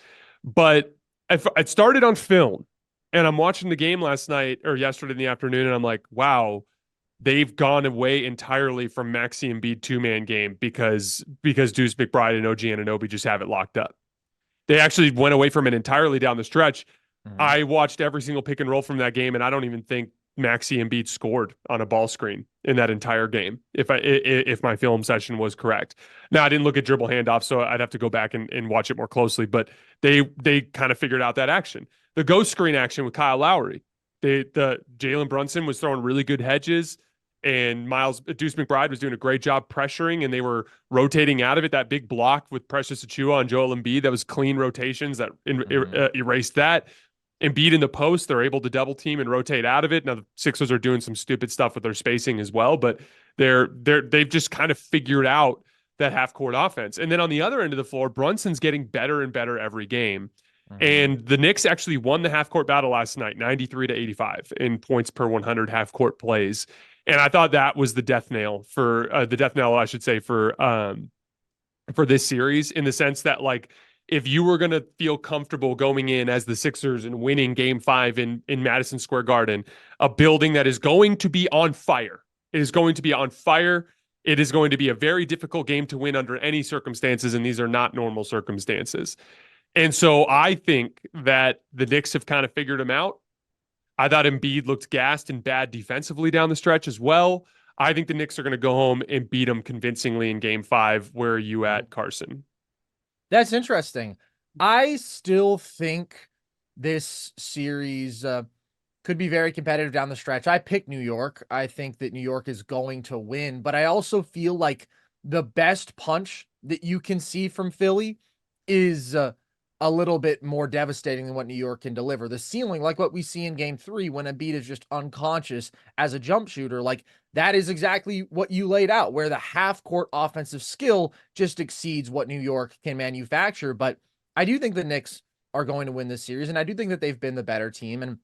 But it started on film, and I'm watching the game yesterday in the afternoon, and I'm like, wow, they've gone away entirely from Maxey Embiid 2-man game because Deuce McBride and OG Anunoby just have it locked up. They actually went away from it entirely down the stretch. I watched every single pick and roll from that game, and I don't even think Maxey Embiid scored on a ball screen in that entire game, if my film session was correct. Now, I didn't look at dribble handoff, so I'd have to go back and watch it more closely, but they kind of figured out that action. The ghost screen action with Kyle Lowry. The Jalen Brunson was throwing really good hedges, and Deuce McBride was doing a great job pressuring, and they were rotating out of it. That big block with Precious Achiuwa on Joel Embiid, that was clean rotations that erased that. Embiid in the post, they're able to double team and rotate out of it. Now the Sixers are doing some stupid stuff with their spacing as well, but they've just kind of figured out that half court offense. And then on the other end of the floor, Brunson's getting better and better every game. And the Knicks actually won the half court battle last night, 93-85 in points per 100 half court plays. And I thought that was the death nail for this series, in the sense that, like, if you were going to feel comfortable going in as the Sixers and winning Game 5 in Madison Square Garden, a building that is going to be on fire. It is going to be on fire. It is going to be a very difficult game to win under any circumstances, and these are not normal circumstances. And so I think that the Knicks have kind of figured them out. I thought Embiid looked gassed and bad defensively down the stretch as well. I think the Knicks are going to go home and beat them convincingly in Game 5. Where are you at, Carson? That's interesting. I still think this series could be very competitive down the stretch. I picked New York. I think that New York is going to win, but I also feel like the best punch that you can see from Philly is a little bit more devastating than what New York can deliver. The ceiling, like what we see in Game 3 when Embiid is just unconscious as a jump shooter, like that is exactly what you laid out, where the half-court offensive skill just exceeds what New York can manufacture. But I do think the Knicks are going to win this series, and I do think that they've been the better team. And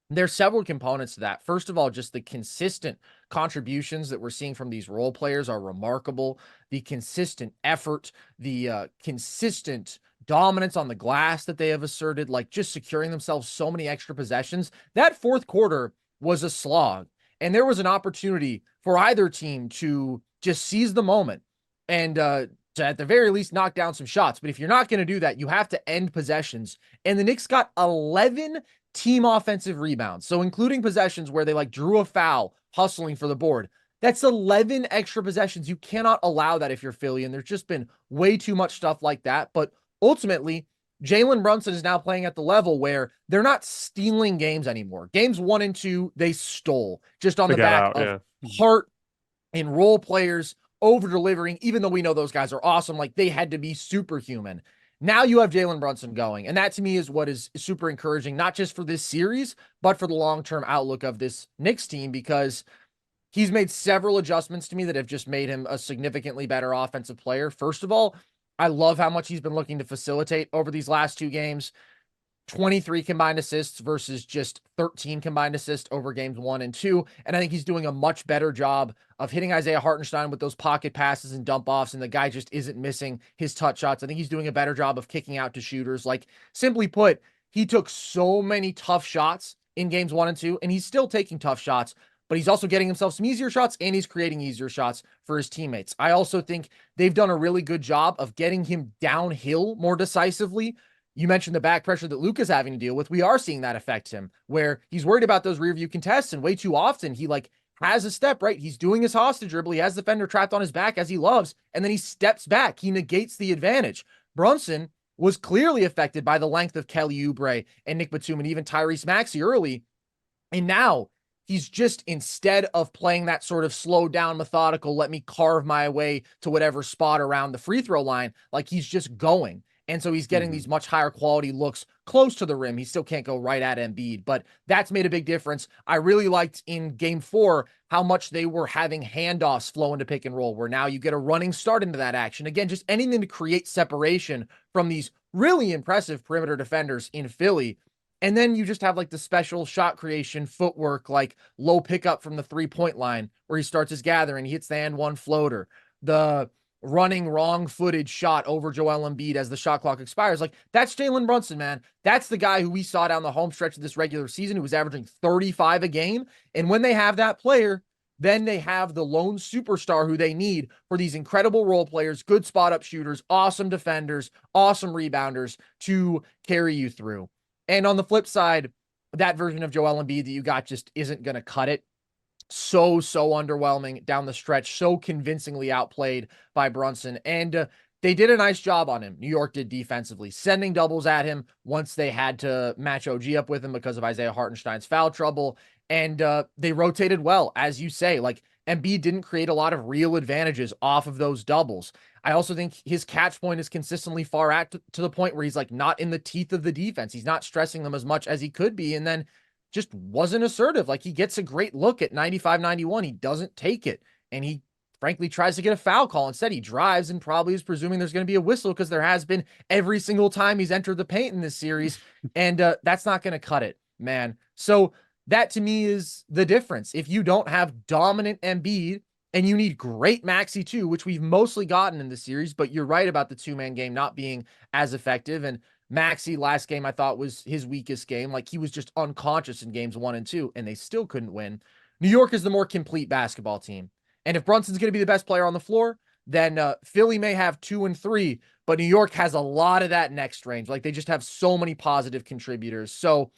There's several components to that. First of all, just the consistent contributions that we're seeing from these role players are remarkable. The consistent effort, the consistent dominance on the glass that they have asserted, like just securing themselves so many extra possessions. That fourth quarter was a slog, and there was an opportunity for either team to just seize the moment and to at the very least knock down some shots. But if you're not going to do that, you have to end possessions. And the Knicks got 11 team offensive rebounds. So including possessions where they like drew a foul, hustling for the board. That's 11 extra possessions. You cannot allow that if you're Philly. And there's just been way too much stuff like that. But ultimately, Jalen Brunson is now playing at the level where they're not stealing games anymore. Games 1 and 2, they stole just on the back of heart and role players over delivering, even though we know those guys are awesome. Like they had to be superhuman. Now you have Jalen Brunson going. And that to me is what is super encouraging, not just for this series, but for the long-term outlook of this Knicks team, because he's made several adjustments to me that have just made him a significantly better offensive player. First of all, I love how much he's been looking to facilitate over these last 2 games. 23 combined assists versus just 13 combined assists over games 1 and 2. And I think he's doing a much better job of hitting Isaiah Hartenstein with those pocket passes and dump offs. And the guy just isn't missing his touch shots. I think he's doing a better job of kicking out to shooters. Like simply put, he took so many tough shots in games 1 and 2, and he's still taking tough shots, but he's also getting himself some easier shots and he's creating easier shots for his teammates. I also think they've done a really good job of getting him downhill more decisively. You mentioned the back pressure that Luka's having to deal with. We are seeing that affect him, where he's worried about those rear view contests, and way too often he like has a step, right? He's doing his hostage dribble. He has the defender trapped on his back as he loves, and then he steps back. He negates the advantage. Brunson was clearly affected by the length of Kelly Oubre and Nick Batum and even Tyrese Maxey early. And now he's just, instead of playing that sort of slow down, methodical, let me carve my way to whatever spot around the free throw line, like he's just going. And so he's getting these much higher quality looks close to the rim. He still can't go right at Embiid, but that's made a big difference. I really liked in game 4 how much they were having handoffs flow into pick and roll, where now you get a running start into that action. Again, just anything to create separation from these really impressive perimeter defenders in Philly. And then you just have like the special shot creation footwork, like low pickup from the 3-point line where he starts his gathering. He hits the and one floater. The running wrong-footed shot over Joel Embiid as the shot clock expires. Like, that's Jalen Brunson, man. That's the guy who we saw down the home stretch of this regular season, who was averaging 35 a game. And when they have that player, then they have the lone superstar who they need for these incredible role players, good spot-up shooters, awesome defenders, awesome rebounders to carry you through. And on the flip side, that version of Joel Embiid that you got just isn't going to cut it. So underwhelming down the stretch, so convincingly outplayed by Brunson. And they did a nice job on him. New York did defensively, sending doubles at him once they had to match OG up with him because of Isaiah Hartenstein's foul trouble. And they rotated well, as you say. Like, Embiid didn't create a lot of real advantages off of those doubles. I also think his catch point is consistently far out to the point where he's like not in the teeth of the defense. He's not stressing them as much as he could be. And then just wasn't assertive. Like, he gets a great look at 95-91. He doesn't take it. And he frankly tries to get a foul call. Instead, he drives and probably is presuming there's going to be a whistle, because there has been every single time he's entered the paint in this series. And that's not going to cut it, man. So that to me is the difference. If you don't have dominant Embiid, and you need great Maxey too, which we've mostly gotten in the series, but you're right about the 2-man game not being as effective. And Maxey last game I thought was his weakest game. Like, he was just unconscious in games 1 and 2, and they still couldn't win. New York is the more complete basketball team. And if Brunson's going to be the best player on the floor, then Philly may have 2 and 3, but New York has a lot of that next range. Like, they just have so many positive contributors. So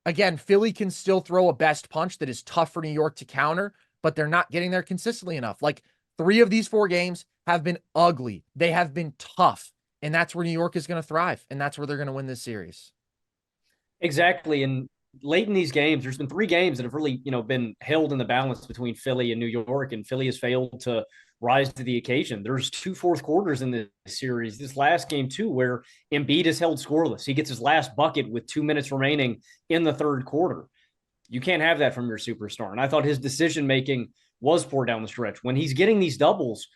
again, Philly can still throw a best punch that is tough for New York to counter, but they're not getting there consistently enough. Like, 3 of these 4 games have been ugly. They have been tough. And that's where New York is going to thrive. And that's where they're going to win this series. Exactly. And late in these games, there's been 3 games that have really, been held in the balance between Philly and New York, and Philly has failed to rise to the occasion. There's 2 fourth quarters in this series. This last game too, where Embiid is held scoreless. He gets his last bucket with 2 minutes remaining in the third quarter. You can't have that from your superstar. And I thought his decision-making was poor down the stretch. When he's getting these doubles,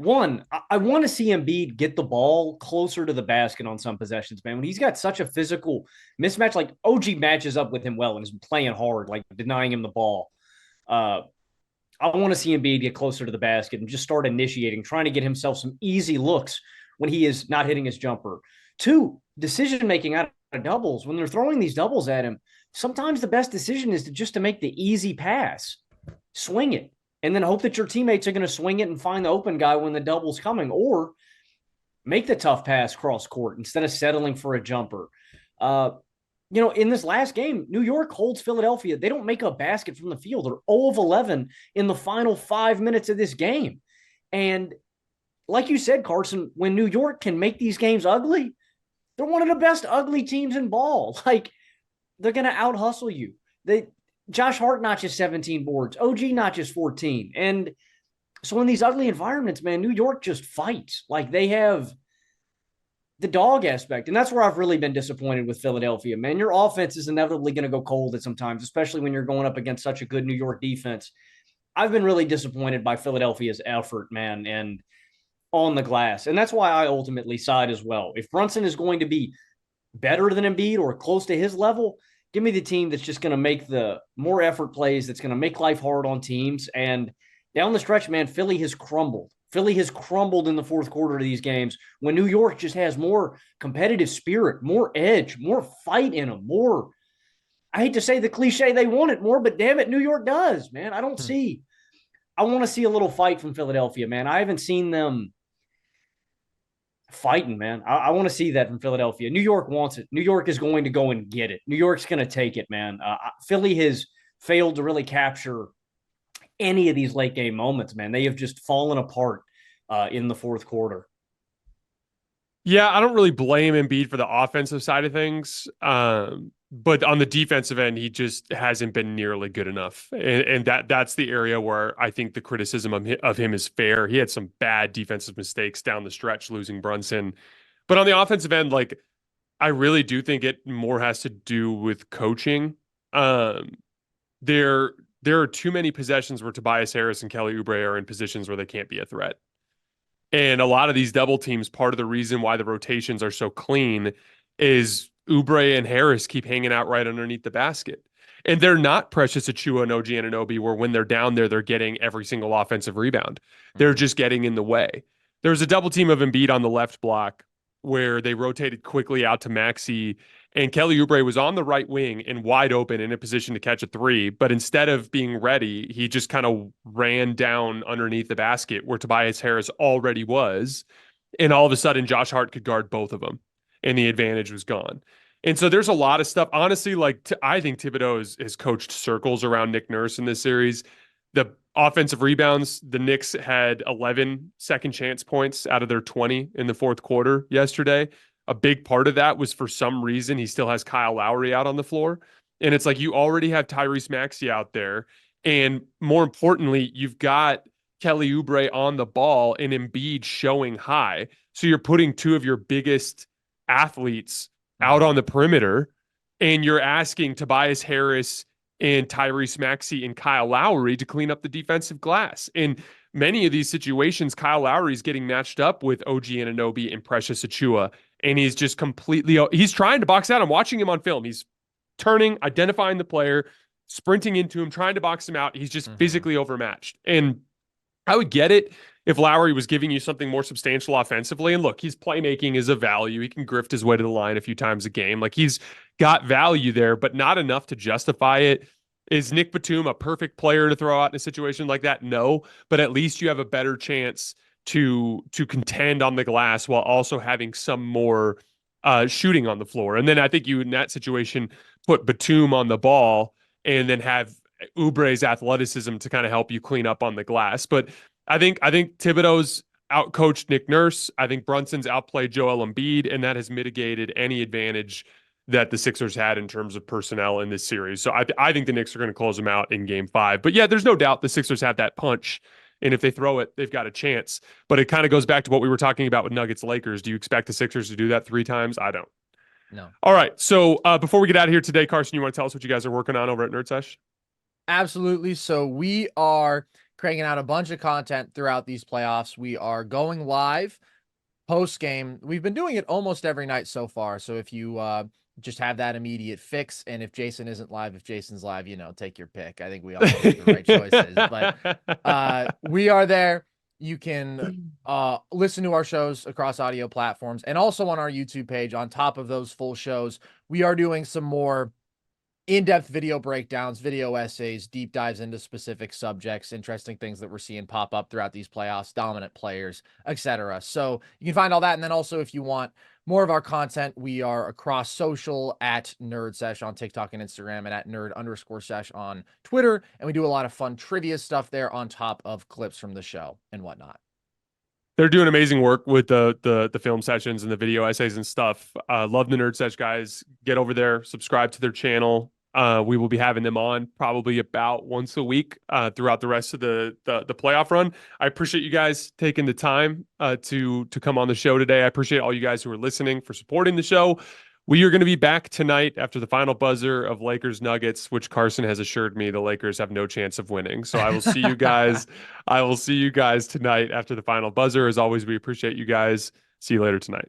one, I want to see Embiid get the ball closer to the basket on some possessions, man. When he's got such a physical mismatch, like OG matches up with him well and is playing hard, like denying him the ball. I want to see Embiid get closer to the basket and just start initiating, trying to get himself some easy looks when he is not hitting his jumper. Two, decision making out of doubles. When they're throwing these doubles at him, sometimes the best decision is to make the easy pass, swing it, and then hope that your teammates are going to swing it and find the open guy when the double's coming, or make the tough pass cross court instead of settling for a jumper. In this last game, New York holds Philadelphia. They don't make a basket from the field. They're 0 of 11 in the final 5 minutes of this game. And like you said, Carson, when New York can make these games ugly, they're one of the best ugly teams in ball. Like, they're going to out-hustle you. Josh Hart notches 17 boards. OG notches 14. And so in these ugly environments, man, New York just fights. Like, they have the dog aspect. And that's where I've really been disappointed with Philadelphia, man. Your offense is inevitably going to go cold at some times, especially when you're going up against such a good New York defense. I've been really disappointed by Philadelphia's effort, man, and on the glass. And that's why I ultimately side as well. If Brunson is going to be better than Embiid or close to his level, give me the team that's just going to make the more effort plays, that's going to make life hard on teams. And down the stretch, man, Philly has crumbled. Philly has crumbled in the fourth quarter of these games when New York just has more competitive spirit, more edge, more fight in them, more. I hate to say the cliche, they want it more, but damn it, New York does, man. I want to see a little fight from Philadelphia, man. I haven't seen them fighting, man. I want to see that from Philadelphia. New York wants it. New York is going to go and get it. New York's going to take it, man. Philly has failed to really capture any of these late game moments, man. They have just fallen apart in the fourth quarter. Yeah, I don't really blame Embiid for the offensive side of things. But on the defensive end, he just hasn't been nearly good enough. And that's the area where I think the criticism of him is fair. He had some bad defensive mistakes down the stretch, losing Brunson. But on the offensive end, like, I really do think it more has to do with coaching. There are too many possessions where Tobias Harris and Kelly Oubre are in positions where they can't be a threat. And a lot of these double teams, part of the reason why the rotations are so clean is Oubre and Harris keep hanging out right underneath the basket. And they're not Precious Achiuwa and OG Anunoby, where when they're down there, they're getting every single offensive rebound. They're just getting in the way. There's a double team of Embiid on the left block where they rotated quickly out to Maxey, and Kelly Oubre was on the right wing and wide open in a position to catch a three. But instead of being ready, he just kind of ran down underneath the basket where Tobias Harris already was. And all of a sudden, Josh Hart could guard both of them, and the advantage was gone. And so there's a lot of stuff. Honestly, like, I think Thibodeau has coached circles around Nick Nurse in this series. The offensive rebounds, the Knicks had 11 second chance points out of their 20 in the fourth quarter yesterday. A big part of that was, for some reason, he still has Kyle Lowry out on the floor. And it's like, you already have Tyrese Maxey out there. And more importantly, you've got Kelly Oubre on the ball and Embiid showing high. So you're putting two of your biggest athletes out on the perimeter, and you're asking Tobias Harris and Tyrese Maxey and Kyle Lowry to clean up the defensive glass. In many of these situations, Kyle Lowry is getting matched up with OG Anunoby and Precious Achiuwa, and he's just he's trying to box out. I'm watching him on film. He's turning, identifying the player, sprinting into him, trying to box him out. He's just physically overmatched. And I would get it if Lowry was giving you something more substantial offensively. And look, his playmaking is a value. He can grift his way to the line a few times a game. Like, he's got value there, but not enough to justify it. Is Nick Batum a perfect player to throw out in a situation like that? No, but at least you have a better chance to contend on the glass while also having some more shooting on the floor. And then I think you, in that situation, put Batum on the ball and then have Oubre's athleticism to kind of help you clean up on the glass. But I think Thibodeau's outcoached Nick Nurse. I think Brunson's outplayed Joel Embiid, and that has mitigated any advantage that the Sixers had in terms of personnel in this series. So I think the Knicks are going to close them out in game 5. But yeah, there's no doubt the Sixers have that punch, and if they throw it, they've got a chance. But it kind of goes back to what we were talking about with Nuggets-Lakers. Do you expect the Sixers to do that 3 times? I don't. No. All right. So before we get out of here today, Carson, you want to tell us what you guys are working on over at Nerd Sesh? Absolutely. So we are cranking out a bunch of content throughout these playoffs. We are going live post game. We've been doing it almost every night so far. So if you just have that immediate fix, and if Jason isn't live, if Jason's live, take your pick. I think we all make the right choices. But we are there. You can listen to our shows across audio platforms and also on our YouTube page. On top of those full shows, we are doing some more in-depth video breakdowns, video essays, deep dives into specific subjects, interesting things that we're seeing pop up throughout these playoffs, dominant players, etc. So you can find all that. And then also, if you want more of our content, we are across social at Nerd Sesh on TikTok and Instagram, and at Nerd_Sesh on Twitter. And we do a lot of fun trivia stuff there on top of clips from the show and whatnot. They're doing amazing work with the film sessions and the video essays and stuff. Love the Nerd Sesh guys. Get over there, subscribe to their channel. We will be having them on probably about once a week throughout the rest of the playoff run. I appreciate you guys taking the time to come on the show today. I appreciate all you guys who are listening for supporting the show. We are going to be back tonight after the final buzzer of Lakers Nuggets, which Carson has assured me the Lakers have no chance of winning. So I will see you guys. I will see you guys tonight after the final buzzer. As always, we appreciate you guys. See you later tonight.